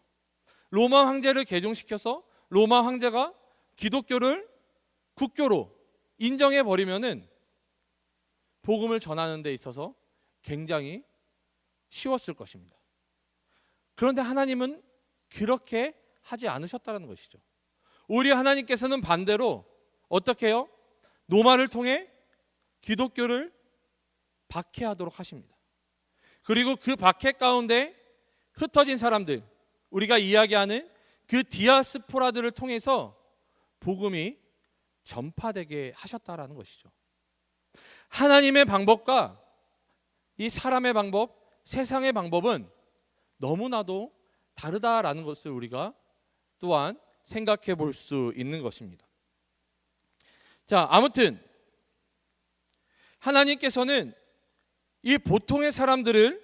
로마 황제를 개종시켜서 로마 황제가 기독교를 국교로 인정해 버리면은 복음을 전하는 데 있어서 굉장히 쉬웠을 것입니다. 그런데 하나님은 그렇게 하지 않으셨다는 것이죠. 오히려 하나님께서는 반대로 어떻게 해요? 로마를 통해 기독교를 박해하도록 하십니다. 그리고 그 박해 가운데 흩어진 사람들, 우리가 이야기하는 그 디아스포라들을 통해서 복음이 전파되게 하셨다라는 것이죠. 하나님의 방법과 이 사람의 방법, 세상의 방법은 너무나도 다르다라는 것을 우리가 또한 생각해 볼 수 있는 것입니다. 자, 아무튼 하나님께서는 이 보통의 사람들을,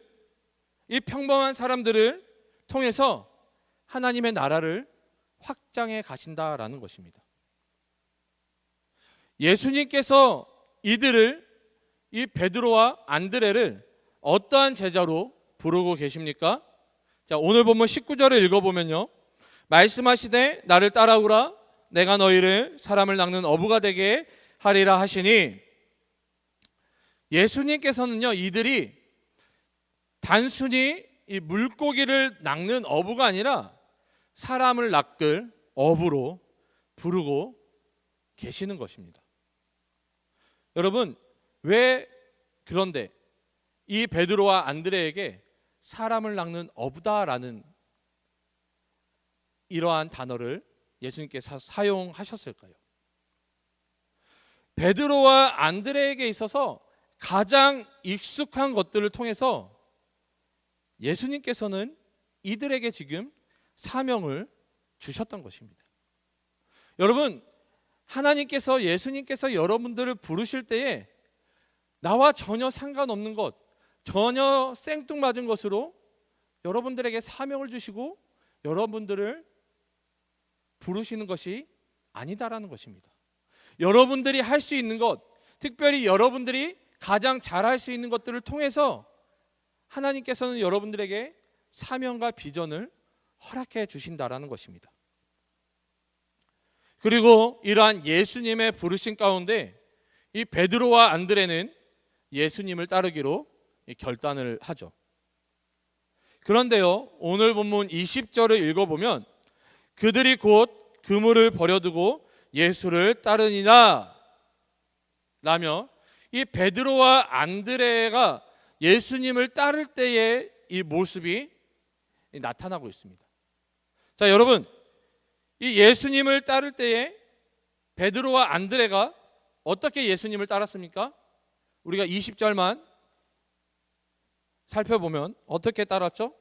이 평범한 사람들을 통해서 하나님의 나라를 확장해 가신다라는 것입니다. 예수님께서 이들을, 이 베드로와 안드레를 어떠한 제자로 부르고 계십니까? 자, 오늘 본문 19절을 읽어보면요, 말씀하시되 나를 따라오라 내가 너희를 사람을 낚는 어부가 되게 하리라 하시니, 예수님께서는요, 이들이 단순히 이 물고기를 낚는 어부가 아니라 사람을 낚을 어부로 부르고 계시는 것입니다. 여러분, 왜 그런데 이 베드로와 안드레에게 사람을 낚는 어부다라는 이러한 단어를 예수님께서 사용하셨을까요? 베드로와 안드레에게 있어서 가장 익숙한 것들을 통해서 예수님께서는 이들에게 지금 사명을 주셨던 것입니다. 여러분, 하나님께서, 예수님께서 여러분들을 부르실 때에 나와 전혀 상관없는 것, 전혀 생뚱맞은 것으로 여러분들에게 사명을 주시고 여러분들을 부르시는 것이 아니다라는 것입니다. 여러분들이 할 수 있는 것, 특별히 여러분들이 가장 잘할 수 있는 것들을 통해서 하나님께서는 여러분들에게 사명과 비전을 허락해 주신다라는 것입니다. 그리고 이러한 예수님의 부르심 가운데 이 베드로와 안드레는 예수님을 따르기로 결단을 하죠. 그런데요, 오늘 본문 20절을 읽어보면 그들이 곧 그물을 버려두고 예수를 따르니라 라며 이 베드로와 안드레가 예수님을 따를 때의 이 모습이 나타나고 있습니다. 자, 여러분, 이 예수님을 따를 때에 베드로와 안드레가 어떻게 예수님을 따랐습니까? 우리가 20절만 살펴보면 어떻게 따랐죠?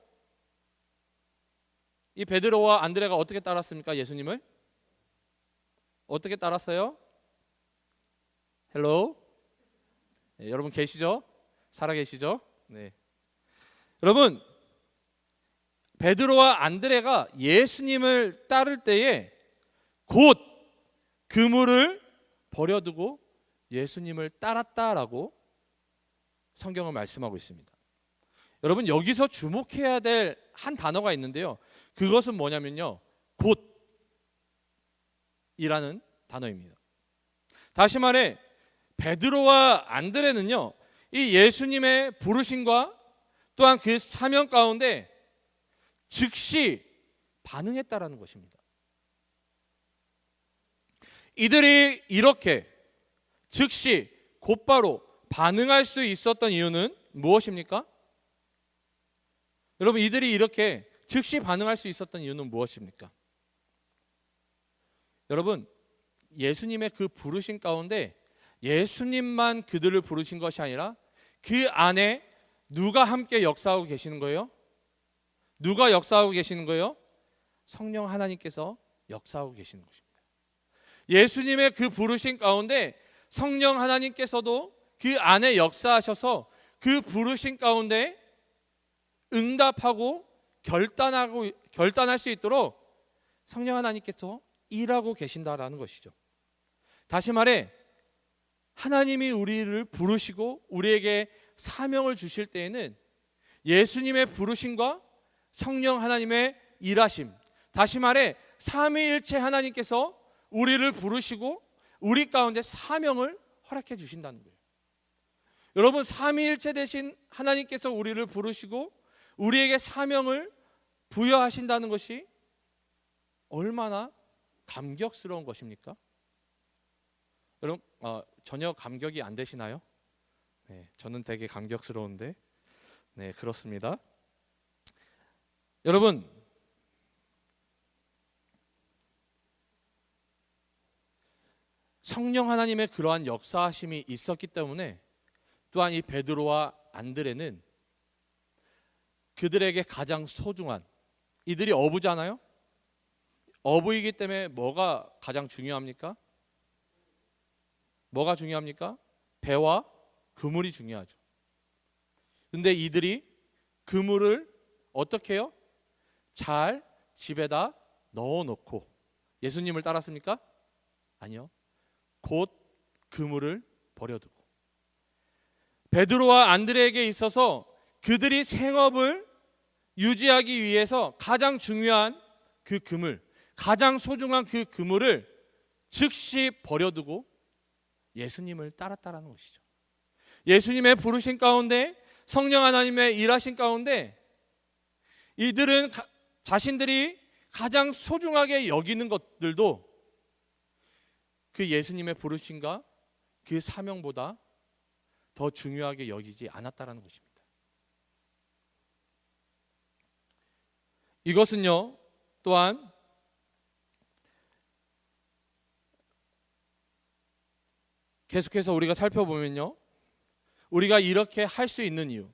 이 베드로와 안드레가 어떻게 따랐습니까? 예수님을 어떻게 따랐어요? 헬로? 네, 여러분 계시죠? 살아계시죠? 네. 여러분, 베드로와 안드레가 예수님을 따를 때에 곧 그물을 버려두고 예수님을 따랐다라고 성경은 말씀하고 있습니다. 여러분, 여기서 주목해야 될 한 단어가 있는데요. 그것은 뭐냐면요, 곧이라는 단어입니다. 다시 말해 베드로와 안드레는요, 이 예수님의 부르심과 또한 그 사명 가운데 즉시 반응했다라는 것입니다. 이들이 이렇게 즉시 곧바로 반응할 수 있었던 이유는 무엇입니까? 여러분, 이들이 이렇게 즉시 반응할 수 있었던 이유는 무엇입니까? 여러분, 예수님의 그 부르심 가운데 예수님만 그들을 부르신 것이 아니라 그 안에 누가 함께 역사하고 계시는 거예요? 누가 역사하고 계시는 거예요? 성령 하나님께서 역사하고 계시는 것입니다. 예수님의 그 부르심 가운데 성령 하나님께서도 그 안에 역사하셔서 그 부르심 가운데 응답하고 결단할 수 있도록 성령 하나님께서 일하고 계신다라는 것이죠. 다시 말해 하나님이 우리를 부르시고 우리에게 사명을 주실 때에는 예수님의 부르심과 성령 하나님의 일하심, 다시 말해 삼위일체 하나님께서 우리를 부르시고 우리 가운데 사명을 허락해 주신다는 거예요. 여러분, 삼위일체 되신 하나님께서 우리를 부르시고 우리에게 사명을 부여하신다는 것이 얼마나 감격스러운 것입니까? 여러분, 전혀 감격이 안 되시나요? 네, 저는 되게 감격스러운데, 네, 그렇습니다. 여러분, 성령 하나님의 그러한 역사하심이 있었기 때문에 또한 이 베드로와 안드레는 그들에게 가장 소중한, 이들이 어부잖아요. 어부이기 때문에 뭐가 가장 중요합니까? 뭐가 중요합니까? 배와 그물이 중요하죠. 근데 이들이 그물을 어떻게 해요? 잘 집에다 넣어놓고 예수님을 따랐습니까? 아니요. 곧 그물을 버려두고 베드로와 안드레에게 있어서 그들이 생업을 유지하기 위해서 가장 중요한 그 그물, 가장 소중한 그 그물을 즉시 버려두고 예수님을 따랐다라는 것이죠. 예수님의 부르심 가운데 성령 하나님의 일하신 가운데 이들은 자신들이 가장 소중하게 여기는 것들도 그 예수님의 부르심과 그 사명보다 더 중요하게 여기지 않았다라는 것입니다. 이것은요, 또한 계속해서 우리가 살펴보면요, 우리가 이렇게 할 수 있는 이유,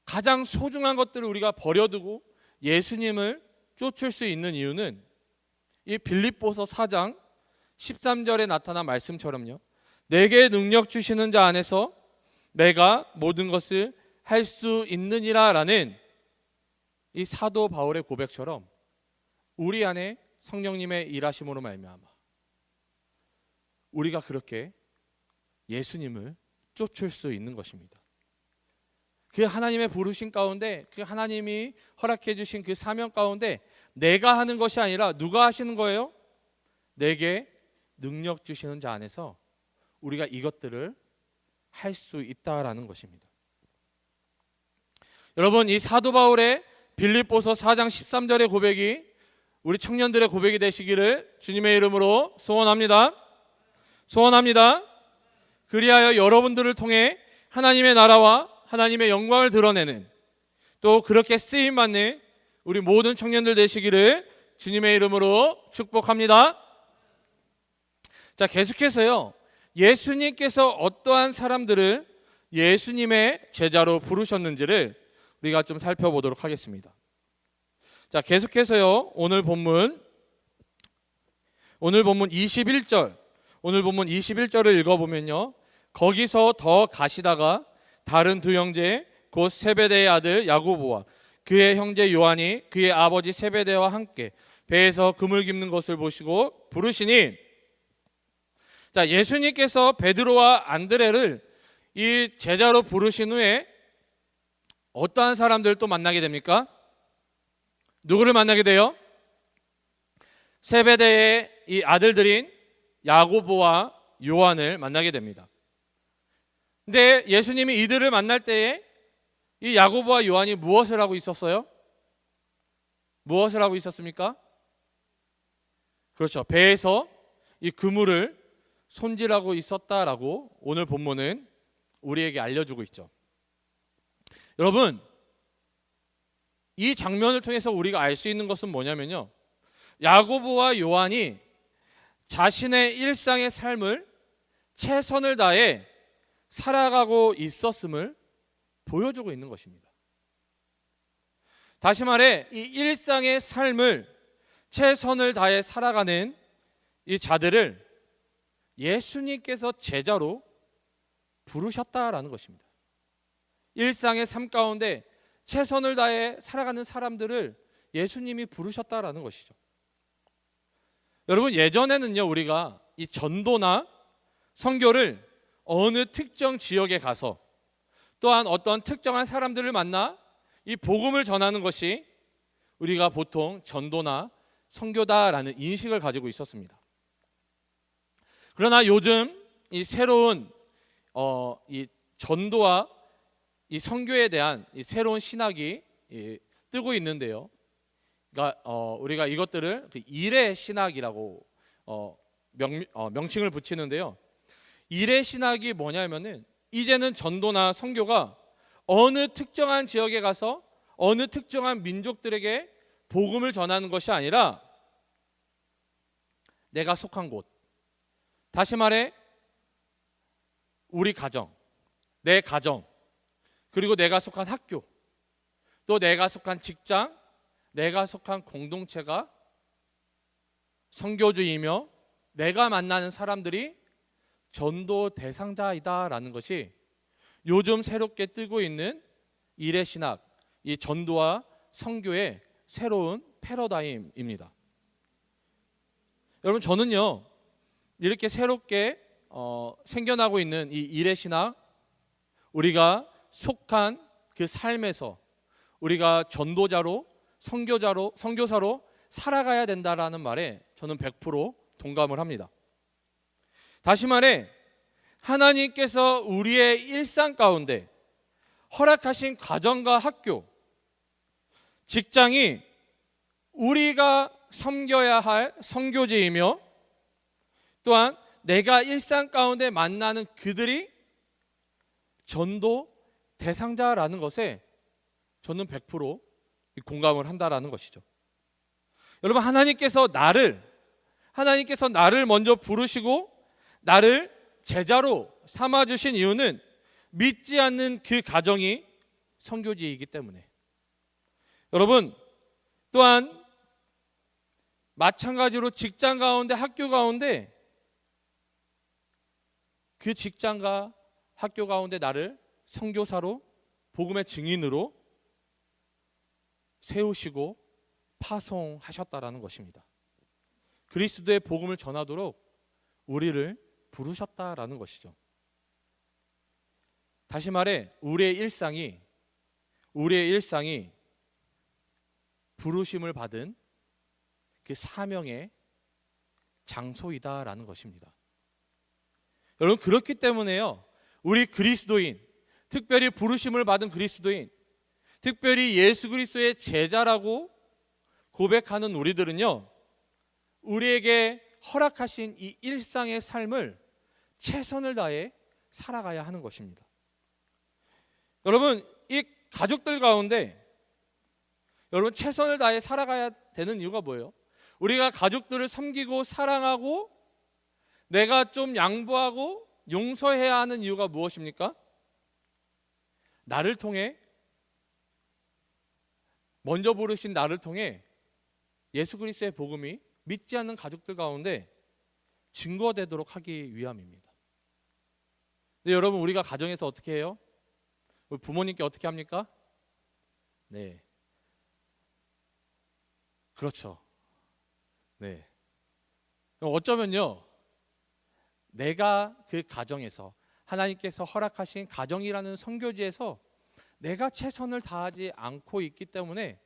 가장 소중한 것들을 우리가 버려두고 예수님을 쫓을 수 있는 이유는 이 빌립보서 4장 13절에 나타난 말씀처럼요, 내게 능력 주시는 자 안에서 내가 모든 것을 할 수 있느니라 라는 이 사도 바울의 고백처럼 우리 안에 성령님의 일하심으로 말미암아 우리가 그렇게 예수님을 쫓을 수 있는 것입니다. 그 하나님의 부르심 가운데, 그 하나님이 허락해 주신 그 사명 가운데 내가 하는 것이 아니라 누가 하시는 거예요? 내게 능력 주시는 자 안에서 우리가 이것들을 할 수 있다라는 것입니다. 여러분, 이 사도 바울의 빌립보서 4장 13절의 고백이 우리 청년들의 고백이 되시기를 주님의 이름으로 소원합니다. 소원합니다. 그리하여 여러분들을 통해 하나님의 나라와 하나님의 영광을 드러내는, 또 그렇게 쓰임받는 우리 모든 청년들 되시기를 주님의 이름으로 축복합니다. 자, 계속해서요, 예수님께서 어떠한 사람들을 예수님의 제자로 부르셨는지를 우리가 좀 살펴보도록 하겠습니다. 자, 계속해서요, 오늘 본문 21절, 오늘 본문 21절을 읽어보면요, 거기서 더 가시다가 다른 두 형제 곧 세베대의 아들 야고보와 그의 형제 요한이 그의 아버지 세베대와 함께 배에서 그물 깁는 것을 보시고 부르시니, 자, 예수님께서 베드로와 안드레를 이 제자로 부르신 후에 어떠한 사람들을 또 만나게 됩니까? 누구를 만나게 돼요? 세베대의 이 아들들인 야고보와 요한을 만나게 됩니다. 근데 예수님이 이들을 만날 때에 이 야고보와 요한이 무엇을 하고 있었어요? 무엇을 하고 있었습니까? 그렇죠. 배에서 이 그물을 손질하고 있었다라고 오늘 본문은 우리에게 알려주고 있죠. 여러분, 이 장면을 통해서 우리가 알 수 있는 것은 뭐냐면요, 야고보와 요한이 자신의 일상의 삶을 최선을 다해 살아가고 있었음을 보여주고 있는 것입니다. 다시 말해, 이 일상의 삶을 최선을 다해 살아가는 이 자들을 예수님께서 제자로 부르셨다라는 것입니다. 일상의 삶 가운데 최선을 다해 살아가는 사람들을 예수님이 부르셨다라는 것이죠. 여러분, 예전에는요, 우리가 이 전도나 선교를 어느 특정 지역에 가서 또한 어떤 특정한 사람들을 만나 이 복음을 전하는 것이 우리가 보통 전도나 선교다라는 인식을 가지고 있었습니다. 그러나 요즘 이 새로운 이 전도와 이 선교에 대한 이 새로운 신학이 뜨고 있는데요. 그러니까 우리가 이것들을 그 일의 신학이라고 명칭을 붙이는데요. 일의 신학이 뭐냐면은 이제는 전도나 선교가 어느 특정한 지역에 가서 어느 특정한 민족들에게 복음을 전하는 것이 아니라 내가 속한 곳, 다시 말해 우리 가정, 내 가정, 그리고 내가 속한 학교, 또 내가 속한 직장, 내가 속한 공동체가 선교주이며 내가 만나는 사람들이 전도 대상자이다라는 것이 요즘 새롭게 뜨고 있는 일의 신학, 이 전도와 선교의 새로운 패러다임입니다. 여러분, 저는요, 이렇게 새롭게 생겨나고 있는 이 일의 신학, 우리가 속한 그 삶에서 우리가 전도자로 선교사로 살아가야 된다라는 말에 저는 100% 동감을 합니다. 다시 말해, 하나님께서 우리의 일상 가운데 허락하신 가정과 학교, 직장이 우리가 섬겨야 할 선교지이며, 또한 내가 일상 가운데 만나는 그들이 전도 대상자라는 것에 저는 100% 공감을 한다라는 것이죠. 여러분, 하나님께서 나를 먼저 부르시고 나를 제자로 삼아주신 이유는 믿지 않는 그 가정이 선교지이기 때문에. 여러분, 또한 마찬가지로 직장 가운데, 학교 가운데, 그 직장과 학교 가운데 나를 선교사로, 복음의 증인으로 세우시고 파송하셨다라는 것입니다. 그리스도의 복음을 전하도록 우리를 부르셨다라는 것이죠. 다시 말해, 우리의 일상이 부르심을 받은 그 사명의 장소이다라는 것입니다. 여러분, 그렇기 때문에요, 우리 그리스도인, 특별히 부르심을 받은 그리스도인, 특별히 예수 그리스도의 제자라고 고백하는 우리들은요, 우리에게 허락하신 이 일상의 삶을 최선을 다해 살아가야 하는 것입니다. 여러분, 이 가족들 가운데 여러분 최선을 다해 살아가야 되는 이유가 뭐예요? 우리가 가족들을 섬기고 사랑하고 내가 좀 양보하고 용서해야 하는 이유가 무엇입니까? 나를 통해, 먼저 부르신 나를 통해 예수 그리스도의 복음이 믿지 않는 가족들 가운데 증거되도록 하기 위함입니다. 근데 여러분, 우리가 가정에서 어떻게 해요? 우리 부모님께 어떻게 합니까? 네, 그렇죠. 네, 어쩌면요, 내가 그 가정에서 하나님께서 허락하신 가정이라는 선교지에서 내가 최선을 다하지 않고 있기 때문에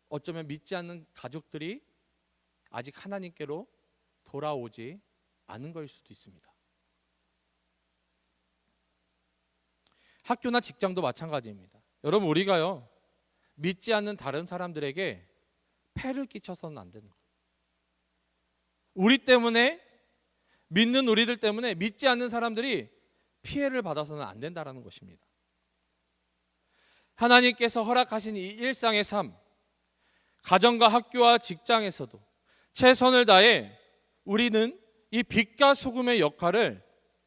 어쩌면 믿지 않는 가족들이 아직 하나님께로 돌아오지 않은 것일 수도 있습니다. 학교나 직장도 마찬가지입니다. 여러분, 우리가요, 믿지 않는 다른 사람들에게 폐를 끼쳐서는 안 되는 거예요. 우리 때문에, 믿는 우리들 때문에 믿지 않는 사람들이 피해를 받아서는 안 된다는 것입니다. 하나님께서 허락하신 이 일상의 삶, 가정과 학교와 직장에서도 최선을 다해 우리는 이 빛과 소금의 역할을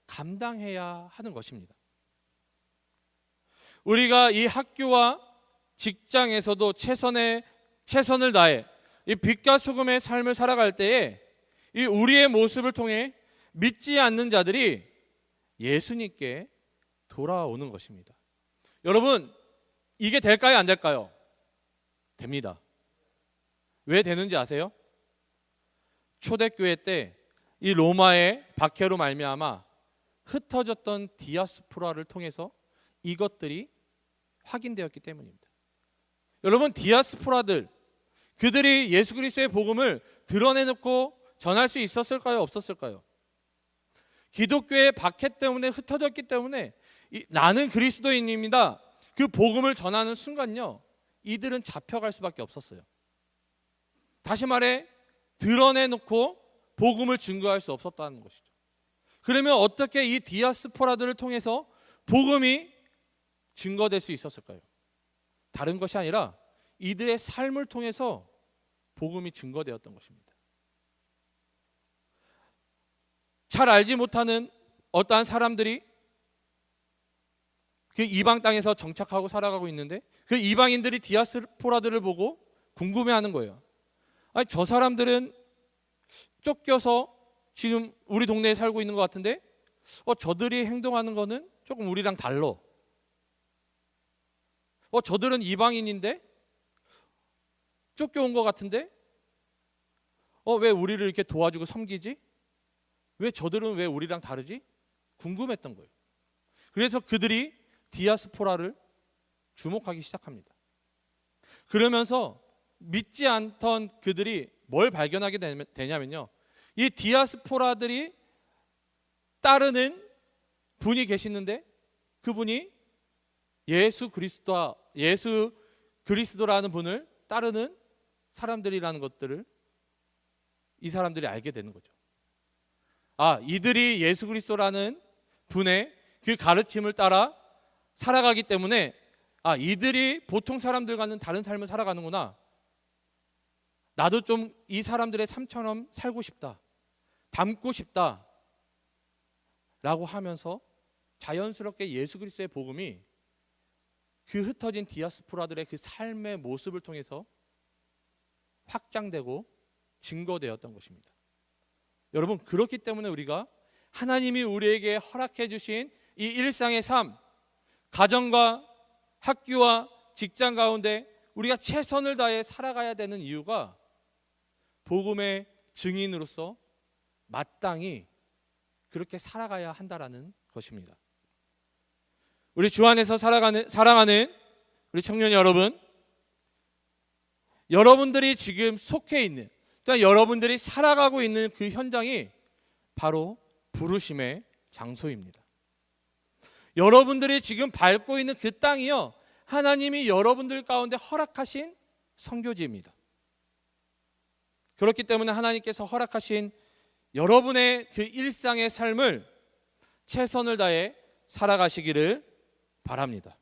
감당해야 하는 것입니다. 우리가 이 학교와 직장에서도 최선을 다해 이 빛과 소금의 삶을 살아갈 때에 이 우리의 모습을 통해 믿지 않는 자들이 예수님께 돌아오는 것입니다. 여러분, 이게 될까요, 안 될까요? 됩니다. 왜 되는지 아세요? 초대교회 때 이 로마의 박해로 말미암아 흩어졌던 디아스포라를 통해서 이것들이 확인되었기 때문입니다. 여러분, 디아스포라들, 그들이 예수 그리스도의 복음을 드러내놓고 전할 수 있었을까요, 없었을까요? 기독교의 박해 때문에 흩어졌기 때문에 나는 그리스도인입니다, 그 복음을 전하는 순간요, 이들은 잡혀갈 수밖에 없었어요. 다시 말해, 드러내놓고 복음을 증거할 수 없었다는 것이죠. 그러면 어떻게 이 디아스포라들을 통해서 복음이 증거될 수 있었을까요? 다른 것이 아니라 이들의 삶을 통해서 복음이 증거되었던 것입니다. 잘 알지 못하는 어떠한 사람들이 그 이방 땅에서 정착하고 살아가고 있는데 그 이방인들이 디아스포라들을 보고 궁금해하는 거예요. 아니, 저 사람들은 쫓겨서 지금 우리 동네에 살고 있는 것 같은데 저들이 행동하는 거는 조금 우리랑 달라. 저들은 이방인인데 쫓겨온 것 같은데 왜 우리를 이렇게 도와주고 섬기지? 왜 저들은 왜 우리랑 다르지? 궁금했던 거예요. 그래서 그들이 디아스포라를 주목하기 시작합니다. 그러면서 믿지 않던 그들이 뭘 발견하게 되냐면요, 이 디아스포라들이 따르는 분이 계시는데 그분이 예수 그리스도라는 분을 따르는 사람들이라는 것들을 이 사람들이 알게 되는 거죠. 이들이 예수 그리스도라는 분의 그 가르침을 따라 살아가기 때문에 이들이 보통 사람들과는 다른 삶을 살아가는구나. 나도 좀 이 사람들의 삶처럼 살고 싶다, 닮고 싶다 라고 하면서 자연스럽게 예수 그리스도의 복음이 그 흩어진 디아스포라들의 그 삶의 모습을 통해서 확장되고 증거되었던 것입니다. 여러분, 그렇기 때문에 우리가 하나님이 우리에게 허락해 주신 이 일상의 삶, 가정과 학교와 직장 가운데 우리가 최선을 다해 살아가야 되는 이유가 복음의 증인으로서 마땅히 그렇게 살아가야 한다라는 것입니다. 우리 주 안에서 사랑하는 우리 청년 여러분, 여러분들이 지금 속해 있는, 또한 여러분들이 살아가고 있는 그 현장이 바로 부르심의 장소입니다. 여러분들이 지금 밟고 있는 그 땅이요, 하나님이 여러분들 가운데 허락하신 선교지입니다. 그렇기 때문에 하나님께서 허락하신 여러분의 그 일상의 삶을 최선을 다해 살아가시기를 바랍니다.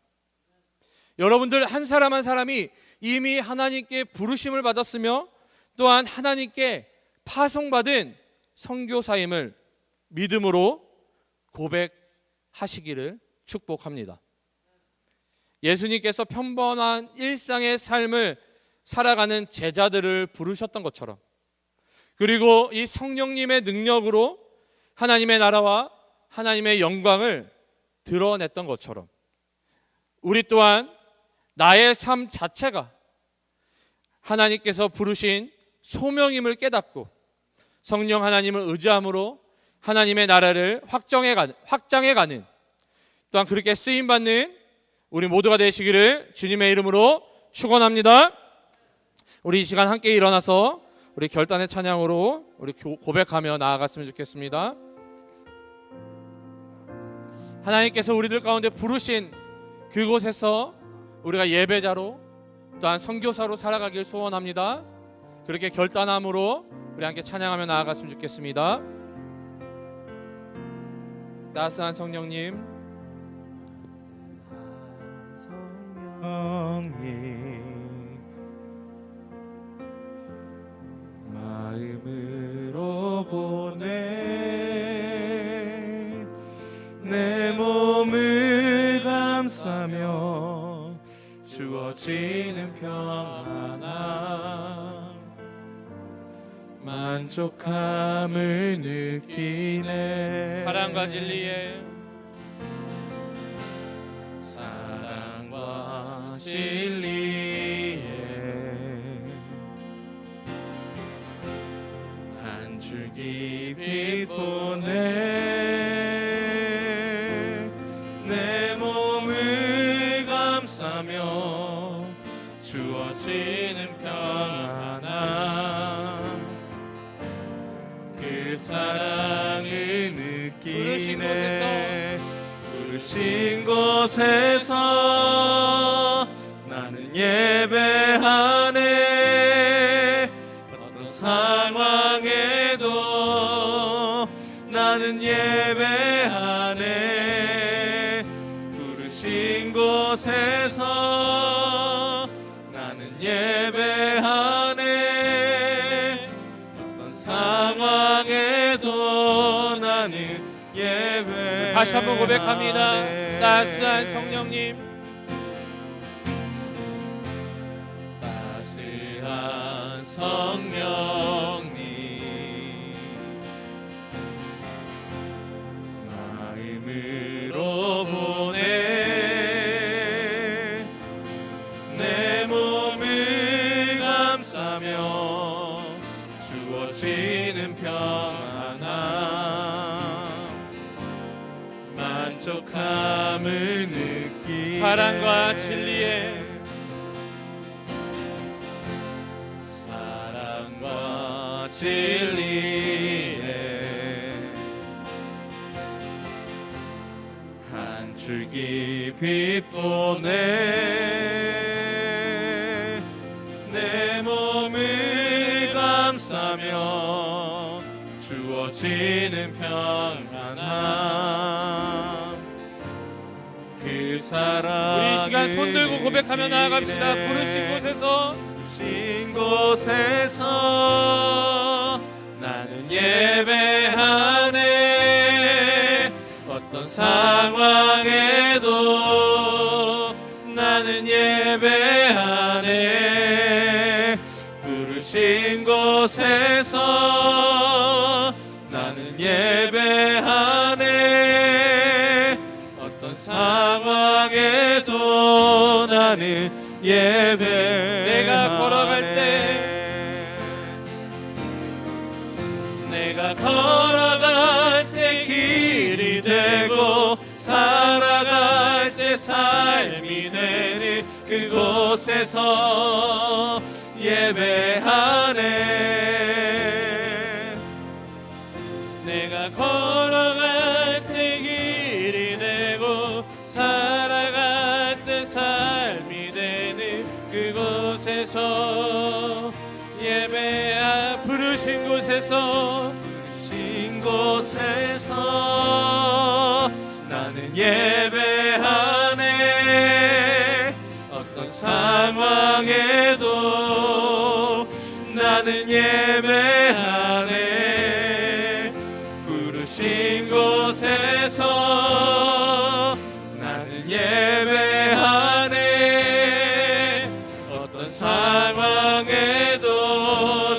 여러분들 한 사람 한 사람이 이미 하나님께 부르심을 받았으며 또한 하나님께 파송받은 선교사임을 믿음으로 고백하시기를 축복합니다. 예수님께서 평범한 일상의 삶을 살아가는 제자들을 부르셨던 것처럼, 그리고 이 성령님의 능력으로 하나님의 나라와 하나님의 영광을 드러냈던 것처럼 우리 또한 나의 삶 자체가 하나님께서 부르신 소명임을 깨닫고 성령 하나님을 의지함으로 하나님의 나라를 확장해가는, 또한 그렇게 쓰임받는 우리 모두가 되시기를 주님의 이름으로 축원합니다. 우리 이 시간 함께 일어나서 우리 결단의 찬양으로 우리 고백하며 나아갔으면 좋겠습니다. 하나님께서 우리들 가운데 부르신 그곳에서 우리가 예배자로 또한 선교사로 살아가길 소원합니다. 그렇게 결단함으로 우리 함께 찬양하며 나아갔으면 좋겠습니다. 따스한 성령님, 마음으로 보내 내 몸을 감싸며 주어지는 평안함 만족함을 느끼네. 사랑과 진리에 한 줄기 빛 보내 내 몸을 감싸며 주어지는 평안함 그 사랑을 느끼네. 부르신 곳에서 나는 예배하네. 어떤 상황에도 나는 예배하네. 부르신 곳에서 나는 예배하네. 어떤 상황에도 나는 예배하네. 다시 한번 고백합니다. 따스한 성령님, 따스한 성령님 마음으로 보내 내 몸을 감싸며 주어지는 평안함 만족함을 느끼네. 사랑과 진리에 사랑과 진리에 한 줄기 빛 보내 내 몸을 감싸며 주어지는 평안함 그 사랑. 우리 이 시간 손 들고 고백하며 나아갑시다. 부르신 곳에서 부르신 곳에서 나는 예배하네. 어떤 상황에도 나는 예배하네. 부르신 곳에서 나는 예배하네. 어떤 상황에도 나는 예배하네. 내가 걸어갈 때 내가 걸어갈 때 길이 되고 살아갈 때 삶이 되는 그곳에서 예배하네. 내가 걸어갈 때 길이 되고 살아갈 때 삶이 되는 그곳에서 예배하 부르신 곳에서 나는 예배하네. 어떤 상황에도 나는 예배하네. 부르신 곳에서 나는 예배하네. 어떤 상황에도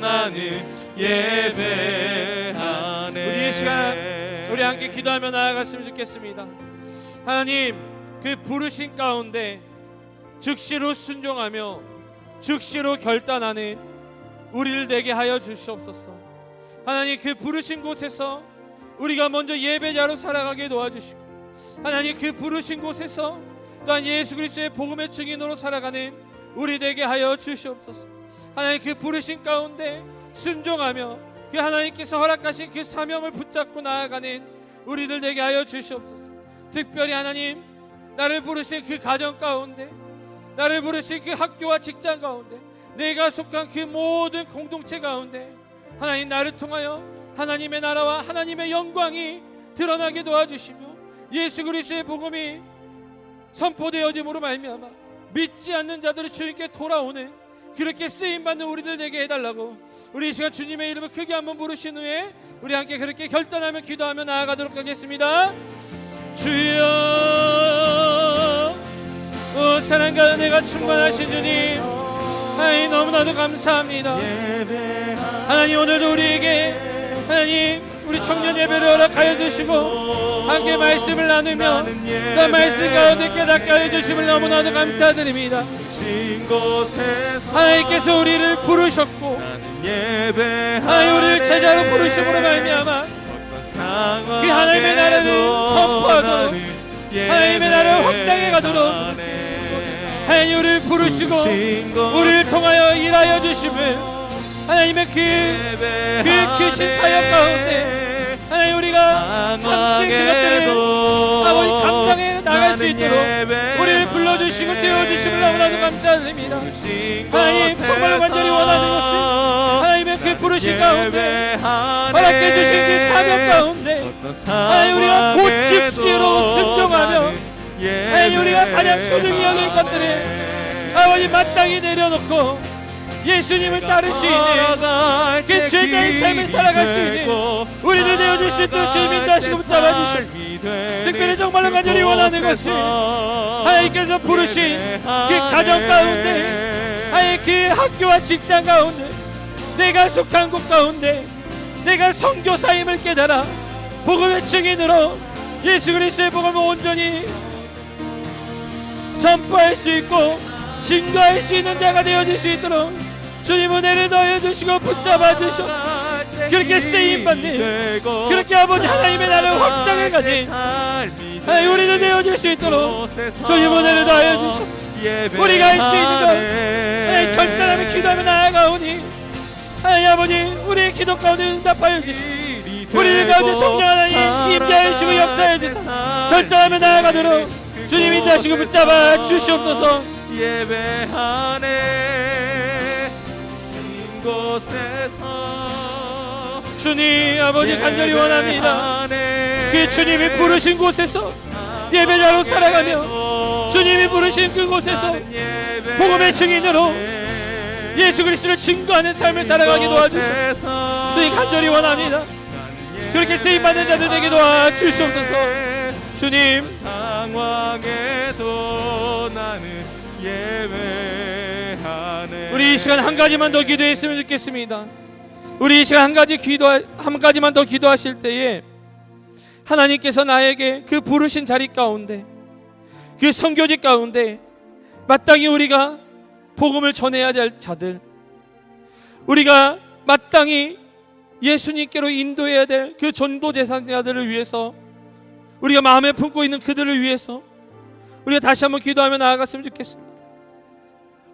나는 예배하네. 우리 이 시간 우리 함께 기도하며 나아갔으면 좋겠습니다. 하나님, 그 부르신 가운데 즉시로 순종하며 즉시로 결단하는 우리를 되게 하여 주시옵소서. 하나님, 그 부르신 곳에서 우리가 먼저 예배자로 살아가게 도와주시고, 하나님, 그 부르신 곳에서 또한 예수 그리스도의 복음의 증인으로 살아가는 우리 되게 하여 주시옵소서. 하나님, 그 부르신 가운데 순종하며 그 하나님께서 허락하신 그 사명을 붙잡고 나아가는 우리들 되게 하여 주시옵소서. 특별히 하나님, 나를 부르신 그 가정 가운데, 나를 부르신 그 학교와 직장 가운데, 내가 속한 그 모든 공동체 가운데 하나님, 나를 통하여 하나님의 나라와 하나님의 영광이 드러나게 도와주시며 예수 그리스도의 복음이 선포되어짐으로 말미암아 믿지 않는 자들이 주님께 돌아오는 그렇게 쓰임받는 우리들 되게 해달라고 우리 이 시간 주님의 이름을 크게 한번 부르신 후에 우리 함께 그렇게 결단하며 기도하며 나아가도록 하겠습니다. 주여, 오 사랑과 은혜가 충만하신 주님, 하나님 너무나도 감사합니다. 하나님, 오늘도 우리에게 하나님 우리 청년 예배를 허락하여 주시고 함께 말씀을 나누며 그 말씀 가운데 깨닫게 하여 주심을 너무나도 감사드립니다. 하나님께서 우리를 부르셨고 하나님 우리를 제자로 부르심으로 말미암아 그 하나님의 나라를 선포하도록 하나님의 나라를 확장해 가도록 하나님 우리를 부르시고 우리를 통하여 일하여 주심을 하나님의 그 크신 사역 가운데 하나님 우리가 함께 그것들을 아버지 감당해 나갈 수 있도록 우리를 불러주시고 세워주심을 너무나도 감사드립니다. 하나님, 정말 간절히 원하는 것은 하나님의 그 부르신 가운데 허락해 주신 그 사명 가운데 하나님 우리가 곧 즉시로 순종하며 하나님 우리가 가장 소중히 여길 것들을 아버지 마땅히 내려놓고 예수님을 따를 수 있는 그 죄자의 삶을 살아갈 수 있는 우리들 되어줄 수 있도록 주님 인도하시고 붙잡아주시고, 특별히 정말로 간절히 원하는 것은 하나님께서 부르신 그 가정 가운데 하나님 그 학교와 직장 가운데 내가 속한 곳 가운데 내가 선교사임을 깨달아 복음의 증인으로 예수 그리스도의 복음을 온전히 선포할 수 있고 증거할 수 있는 자가 되어질 수 있도록 주님 은혜를 더해주시고 붙잡아주시고 그렇게 쓰임받는 그렇게 아버지 하나님의 나라를 확장해 가진 하나님 우리를 되어질 수 있도록 주님 은혜를 더해주시고 우리가 할 수 있는 것 하나님 결단하며 기도하며 나아가오니 하나님 아버지 우리의 기도 가운데 응답하여 주시고 우리를 가운데 성령 하나님 임재하여 주시고 역사해 주시고 결단하며 나아가도록 주님 인도하시고 붙잡아 주시옵소서. 예배하네 곳에서 주님 아버지 간절히 원합니다. 그 주님이 부르신 곳에서 예배자로 살아가며 주님이 부르신 그곳에서 복음의 증인으로 예수 그리스도를 증거하는 삶을 살아가게 도와주시옵소서. 주님 간절히 원합니다. 그렇게 쓰임받는 자들 되게 도와주시옵소서. 주님 상황에도 나는 예배하네. 우리 이 시간 한 가지만 더 기도했으면 좋겠습니다. 우리 이 시간 한 가지만 더 기도하실 때에 하나님께서 나에게 그 부르신 자리 가운데 그 선교직 가운데 마땅히 우리가 복음을 전해야 될 자들, 우리가 마땅히 예수님께로 인도해야 될 그 전도 제사장들을 위해서 우리가 마음에 품고 있는 그들을 위해서 우리가 다시 한번 기도하며 나아갔으면 좋겠습니다.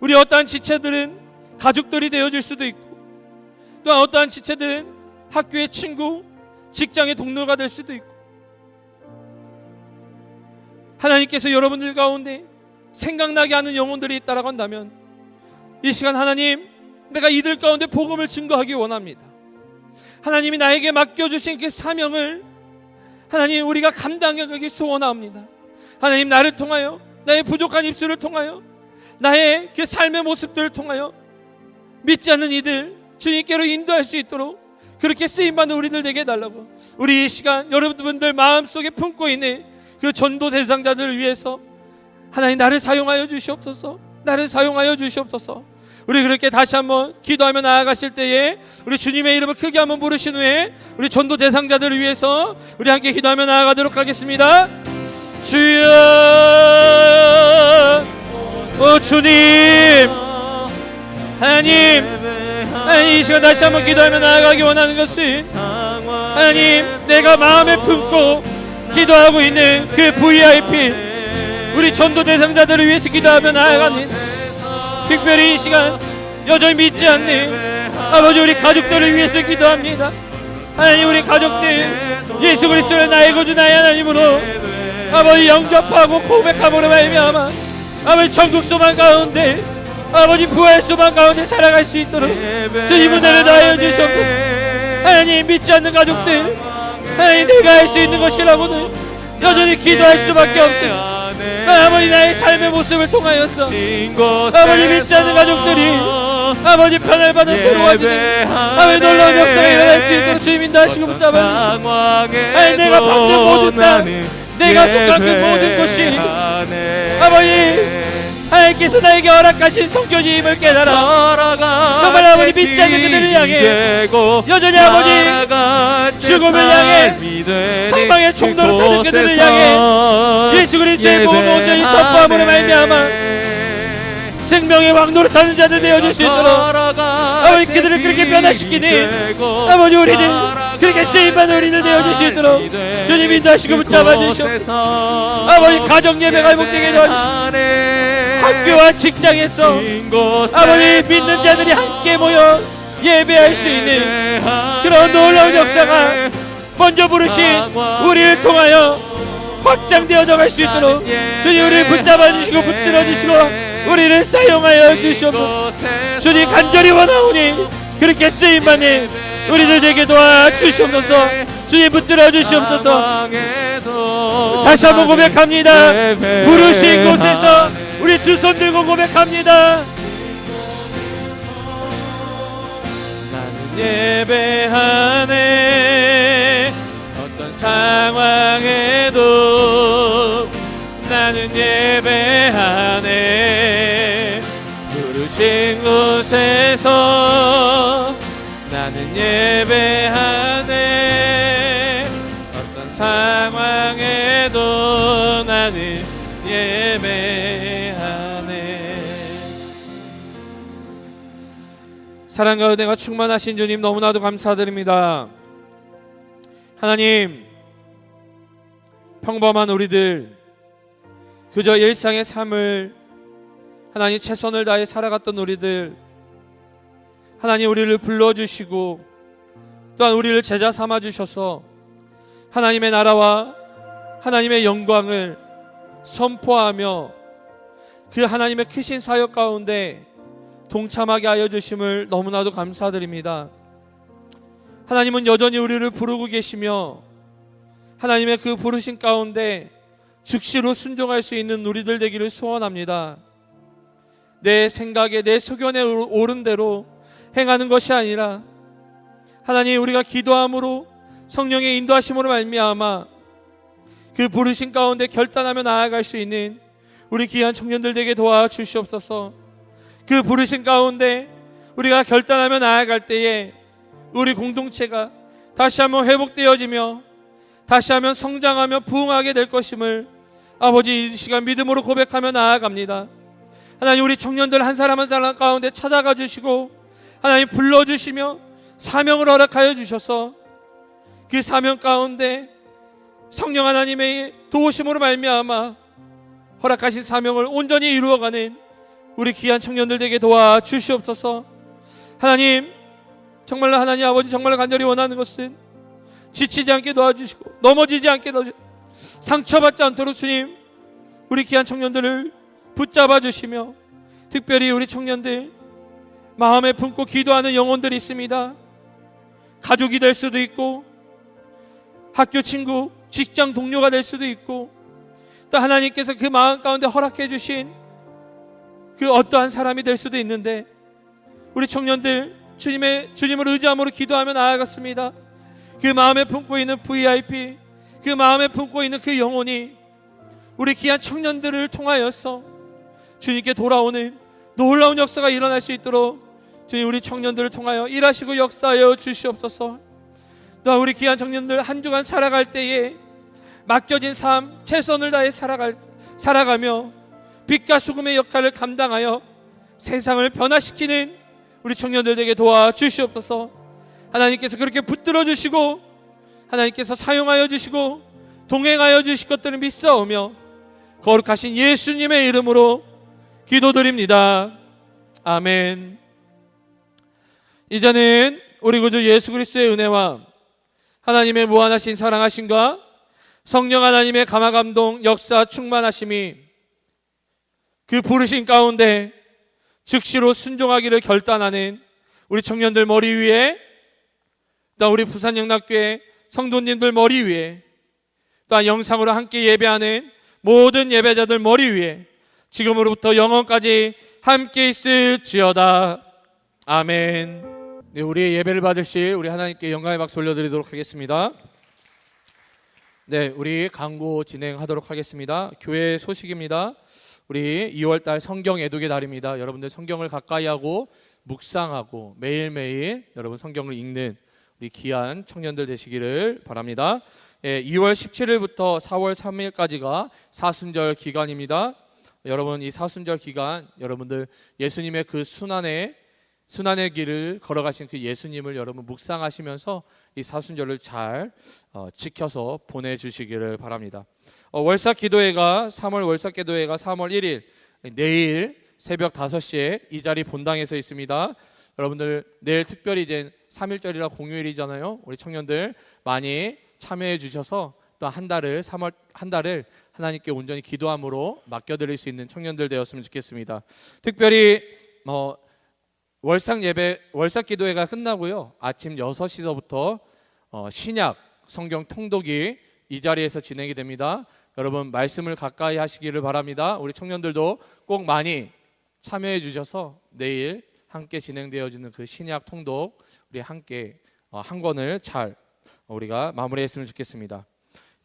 우리 어떠한 지체들은 가족들이 되어질 수도 있고 또한 어떠한 지체들은 학교의 친구, 직장의 동료가 될 수도 있고 하나님께서 여러분들 가운데 생각나게 하는 영혼들이 있다라고 한다면 이 시간 하나님 내가 이들 가운데 복음을 증거하기 원합니다. 하나님이 나에게 맡겨주신 그 사명을 하나님 우리가 감당하기 소원합니다. 하나님, 나를 통하여, 나의 부족한 입술을 통하여, 나의 그 삶의 모습들을 통하여 믿지 않는 이들 주님께로 인도할 수 있도록 그렇게 쓰임받는 우리들 되게 해달라고, 우리 이 시간 여러분들 마음속에 품고 있는 그 전도 대상자들을 위해서 하나님 나를 사용하여 주시옵소서. 나를 사용하여 주시옵소서. 우리 그렇게 다시 한번 기도하며 나아가실 때에 우리 주님의 이름을 크게 한번 부르신 후에 우리 전도 대상자들을 위해서 우리 함께 기도하며 나아가도록 하겠습니다. 주여, 오 주님, 하나님, 이 시간 다시 한번 기도하며 나아가기 원하는 것은 하나님, 내가 마음에 품고 기도하고 있는 그 VIP 우리 전도 대상자들을 위해서 기도하며 나아가는, 특별히 이 시간 여전히 믿지 않는 아버지 우리 가족들을 위해서 기도합니다. 하나님, 우리 가족들 예수 그리스도를 나의 구주 나의 하나님으로 아버지 영접하고 고백함으로 말미암아 아버지 천국 소망 가운데, 아버지 부활 소망 가운데 살아갈 수 있도록 주님 은혜를 다하여 주시옵소서. 하나님, 믿지 않는 가족들, 하나님 내가 할 수 있는 것이라고는 여전히 기도할 수밖에 없어요. 아버지 나의 삶의 모습을 통하여서 아버지 믿지 않는 가족들이 아버지 편을 받은 새로워지는 아버지 놀라운 역사가 일어날 수 있도록 주님 인도하시고 붙잡아주시고, 아니 내가 받는 모든 땅, 내가 속한 그 모든 곳이 아버지 하나님께서 나에게 허락하신 성교님을 깨달아 정말 아버지 믿지 않는 그들을 향해 여전히 아버지 죽음을 향해 사망의 총로로 타는 그들을 향해 예수 그리스도의 복음을 온전히 선포함으로 말미암아 생명의 왕노로 타는 자들 되어줄 수 있도록 아버지 그들을 그렇게 변화시키는 아버지 우리들 그렇게 쓰임받는 우리들 되어줄 수 있도록 주님 인도하시고 붙잡아 주시옵소서. 아버지 가정 예배가 회복되게 도와주시고 학교와 직장에서 아버지 믿는 자들이 함께 모여 예배할 수 있는 그런 놀라운 역사가 먼저 부르신 우리를 통하여 확장되어져 갈 수 있도록 주님 우리를 붙잡아 주시고 붙들어 주시고 우리를 사용하여 주시옵소서. 주님 간절히 원하오니 그렇게 쓰임받는 우리들 되게 도와주시옵소서. 주님 붙들어 주시옵소서. 다시 한번 고백합니다. 부르신 곳에서 우리 두 손 들고 고백합니다. 나는 예배하네. 어떤 상황에도 나는 예배하네. 부르신 곳에서 나는 예배하네. 어떤 상황에도 나는 예배하네. 사랑과 은혜가 충만하신 주님 너무나도 감사드립니다. 하나님, 평범한 우리들 그저 일상의 삶을 하나님 최선을 다해 살아갔던 우리들, 하나님 우리를 불러주시고 또한 우리를 제자 삼아주셔서 하나님의 나라와 하나님의 영광을 선포하며 그 하나님의 크신 사역 가운데 동참하게 하여 주심을 너무나도 감사드립니다. 하나님은 여전히 우리를 부르고 계시며 하나님의 그 부르심 가운데 즉시로 순종할 수 있는 우리들 되기를 소원합니다. 내 생각에 내 소견에 옳은 대로 행하는 것이 아니라 하나님 우리가 기도함으로 성령의 인도하심으로 말미암아 그 부르심 가운데 결단하며 나아갈 수 있는 우리 귀한 청년들 되게 도와주시옵소서. 그 부르심 가운데 우리가 결단하며 나아갈 때에 우리 공동체가 다시 한번 회복되어지며 다시 한번 성장하며 부흥하게 될 것임을 아버지 이 시간 믿음으로 고백하며 나아갑니다. 하나님 우리 청년들 한 사람 한 사람 가운데 찾아가 주시고 하나님 불러주시며 사명을 허락하여 주셔서 그 사명 가운데 성령 하나님의 도우심으로 말미암아 허락하신 사명을 온전히 이루어가는 우리 귀한 청년들 되게 도와주시옵소서. 하나님 정말로 하나님 아버지 정말로 간절히 원하는 것은 지치지 않게 도와주시고 넘어지지 않게 도와주시고 상처받지 않도록 주님 우리 귀한 청년들을 붙잡아 주시며 특별히 우리 청년들 마음에 품고 기도하는 영혼들이 있습니다. 가족이 될 수도 있고, 학교 친구, 직장 동료가 될 수도 있고, 또 하나님께서 그 마음 가운데 허락해 주신 그 어떠한 사람이 될 수도 있는데, 우리 청년들 주님을 의지함으로 기도하며 나아갔습니다. 그 마음에 품고 있는 VIP, 그 마음에 품고 있는 그 영혼이 우리 귀한 청년들을 통하여서 주님께 돌아오는 놀라운 역사가 일어날 수 있도록 주님, 우리 청년들을 통하여 일하시고 역사하여 주시옵소서. 또 우리 귀한 청년들 한 주간 살아갈 때에 맡겨진 삶 최선을 다해 살아가며 빛과 수금의 역할을 감당하여 세상을 변화시키는 우리 청년들에게 도와주시옵소서. 하나님께서 그렇게 붙들어 주시고 하나님께서 사용하여 주시고 동행하여 주실 것들을 믿사오며 거룩하신 예수님의 이름으로 기도드립니다. 아멘. 이제는 우리 구주 예수 그리스도의 은혜와 하나님의 무한하신 사랑하심과 성령 하나님의 감화감동 역사 충만하심이 그 부르신 가운데 즉시로 순종하기를 결단하는 우리 청년들 머리 위에, 또 우리 부산영락교회 성도님들 머리 위에, 또 영상으로 함께 예배하는 모든 예배자들 머리 위에 지금으로부터 영원까지 함께 있을지어다. 아멘. 네, 우리의 예배를 받으실 우리 하나님께 영광의 박수 올려드리도록 하겠습니다. 네, 우리 광고 진행하도록 하겠습니다. 교회 소식입니다. 우리 2월달 성경 애독의 달입니다. 여러분들 성경을 가까이 하고 묵상하고 매일매일 여러분 성경을 읽는 우리 귀한 청년들 되시기를 바랍니다. 2월 17일부터 4월 3일까지가 사순절 기간입니다. 여러분 이 사순절 기간 여러분들 예수님의 그 순환의 길을 걸어가신 그 예수님을 여러분 묵상하시면서 이 사순절을 잘 지켜서 보내주시기를 바랍니다. 월삭 기도회가 3월 1일 내일 새벽 5시에 이 자리 본당에서 있습니다. 여러분들 내일 특별히 이제 3일절이라 공휴일이잖아요. 우리 청년들 많이 참여해 주셔서 또 한 달을 3월 한 달을 하나님께 온전히 기도함으로 맡겨드릴 수 있는 청년들 되었으면 좋겠습니다. 특별히 월삭 기도회가 끝나고요, 아침 6시서부터 신약 성경 통독이 이 자리에서 진행이 됩니다. 여러분 말씀을 가까이 하시기를 바랍니다. 우리 청년들도 꼭 많이 참여해 주셔서 내일 함께 진행되어지는 그 신약 통독 우리 함께 한 권을 잘 우리가 마무리했으면 좋겠습니다.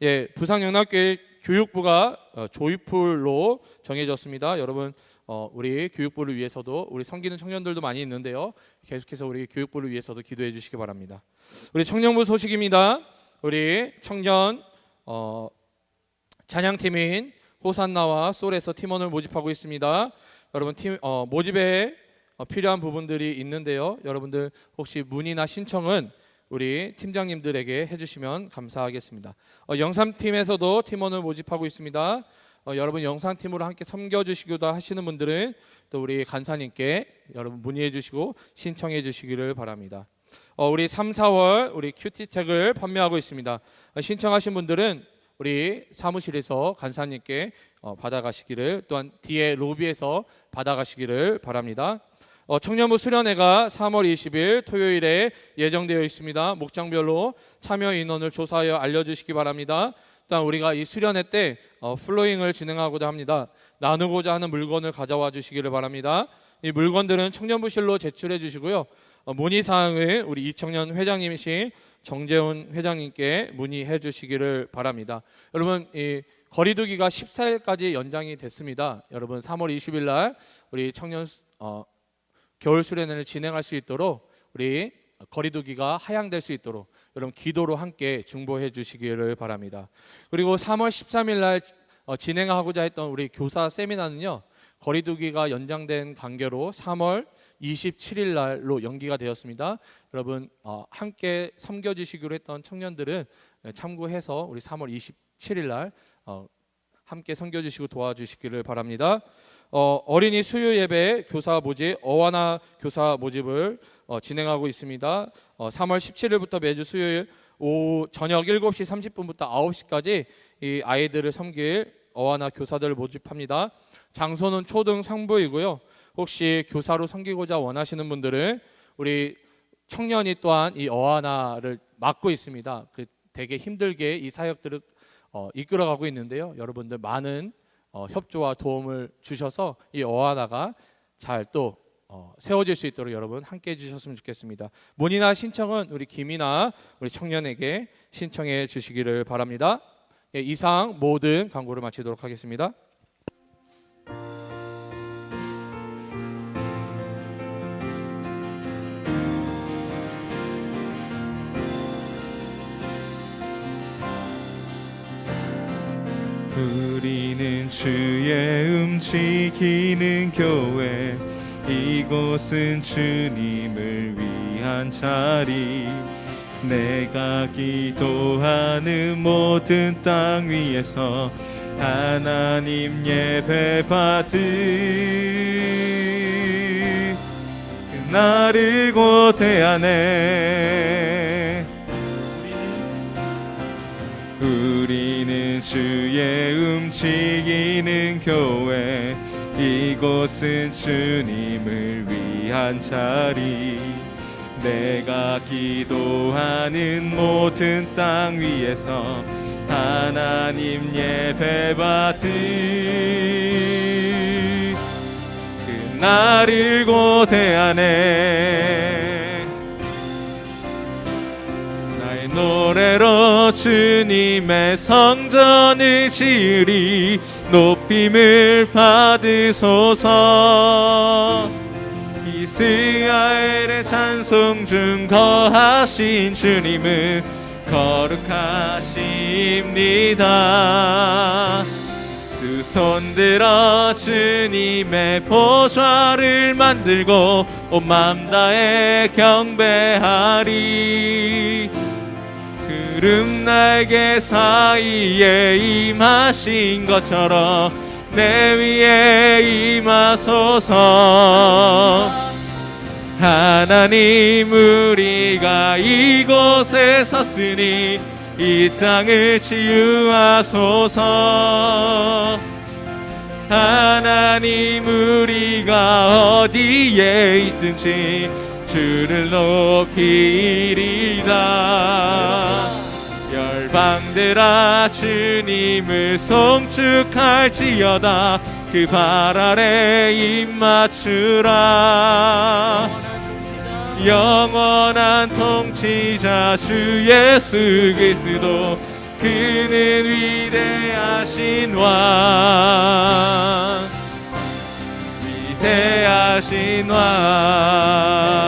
예, 부산영락교회 교육부가 조이풀로 정해졌습니다. 여러분 우리 교육부를 위해서도 우리 섬기는 청년들도 많이 있는데요, 계속해서 우리 교육부를 위해서도 기도해 주시기 바랍니다. 우리 청년부 소식입니다. 우리 청년 찬양팀인 호산나와 솔에서 팀원을 모집하고 있습니다. 여러분 모집에 필요한 부분들이 있는데요, 여러분들 혹시 문의나 신청은 우리 팀장님들에게 해주시면 감사하겠습니다. 영상팀에서도 팀원을 모집하고 있습니다. 여러분 영상팀으로 함께 섬겨주시기도 하시는 분들은 또 우리 간사님께 여러분 문의해 주시고 신청해 주시기를 바랍니다. 우리 3, 4월 우리 큐티책을 판매하고 있습니다. 신청하신 분들은 우리 사무실에서 간사님께 받아가시기를, 또한 뒤에 로비에서 받아가시기를 바랍니다. 청년부 수련회가 3월 20일 토요일에 예정되어 있습니다. 목장별로 참여 인원을 조사하여 알려주시기 바랍니다. 또한 우리가 이 수련회 때 플로잉을 진행하고자 합니다. 나누고자 하는 물건을 가져와 주시기를 바랍니다. 이 물건들은 청년부실로 제출해 주시고요, 문의사항을 우리 이청년 회장님이신 정재훈 회장님께 문의해 주시기를 바랍니다. 여러분 이 거리두기가 14일까지 연장이 됐습니다. 여러분 3월 20일 날 우리 청년 겨울 수련회를 진행할 수 있도록 우리 거리두기가 하향될 수 있도록 여러분 기도로 함께 중보해 주시기를 바랍니다. 그리고 3월 13일 날 진행하고자 했던 우리 교사 세미나는요, 거리두기가 연장된 관계로 3월 27일 날로 연기가 되었습니다. 여러분 함께 섬겨주시기로 했던 청년들은 참고해서 우리 3월 27일 날 함께 섬겨주시고 도와주시기를 바랍니다. 어린이 수요 예배 교사 모집 어와나 교사 모집을 진행하고 있습니다. 3월 17일부터 매주 수요일 오후 저녁 7시 30분부터 9시까지 이 아이들을 섬길 어와나 교사들을 모집합니다. 장소는 초등 상부이고요. 혹시 교사로 섬기고자 원하시는 분들은 우리 청년이 또한 이 어하나를 맡고 있습니다. 그 되게 힘들게 이 사역들을 이끌어가고 있는데요. 여러분들 많은 협조와 도움을 주셔서 이 어하나가 잘 또 세워질 수 있도록 여러분 함께 해주셨으면 좋겠습니다. 문의나 신청은 우리 김이나 우리 청년에게 신청해 주시기를 바랍니다. 예, 이상 모든 광고를 마치도록 하겠습니다. 우리는 주의 움직이는 교회, 이곳은 주님을 위한 자리. 내가 기도하는 모든 땅 위에서 하나님 예배 받을 그날을 고대하네. 우리는 주의 움직이는 교회, 이곳은 주님을 위한 자리. 내가 기도하는 모든 땅 위에서 하나님 예배 받을 그날을 고대하네. 나의 노래로 주님의 성전을 지으리. 높임을 받으소서. 이스라엘의 찬송 중 거하신 주님은 거룩하십니다. 두 손 들어 주님의 보좌를 만들고 온 맘 다해 경배하리. 구름 날개 사이에 임하신 것처럼 내 위에 임하소서. 하나님, 우리가 이곳에 섰으니 이 땅을 치유하소서. 하나님, 우리가 어디에 있든지 주를 높이리다. 열방들아 주님을 송축할지어다. 그 발 아래 입 맞추라. 영원한 통치자 주 예수 그리스도, 그는 위대하신 왕, 위대하신 왕.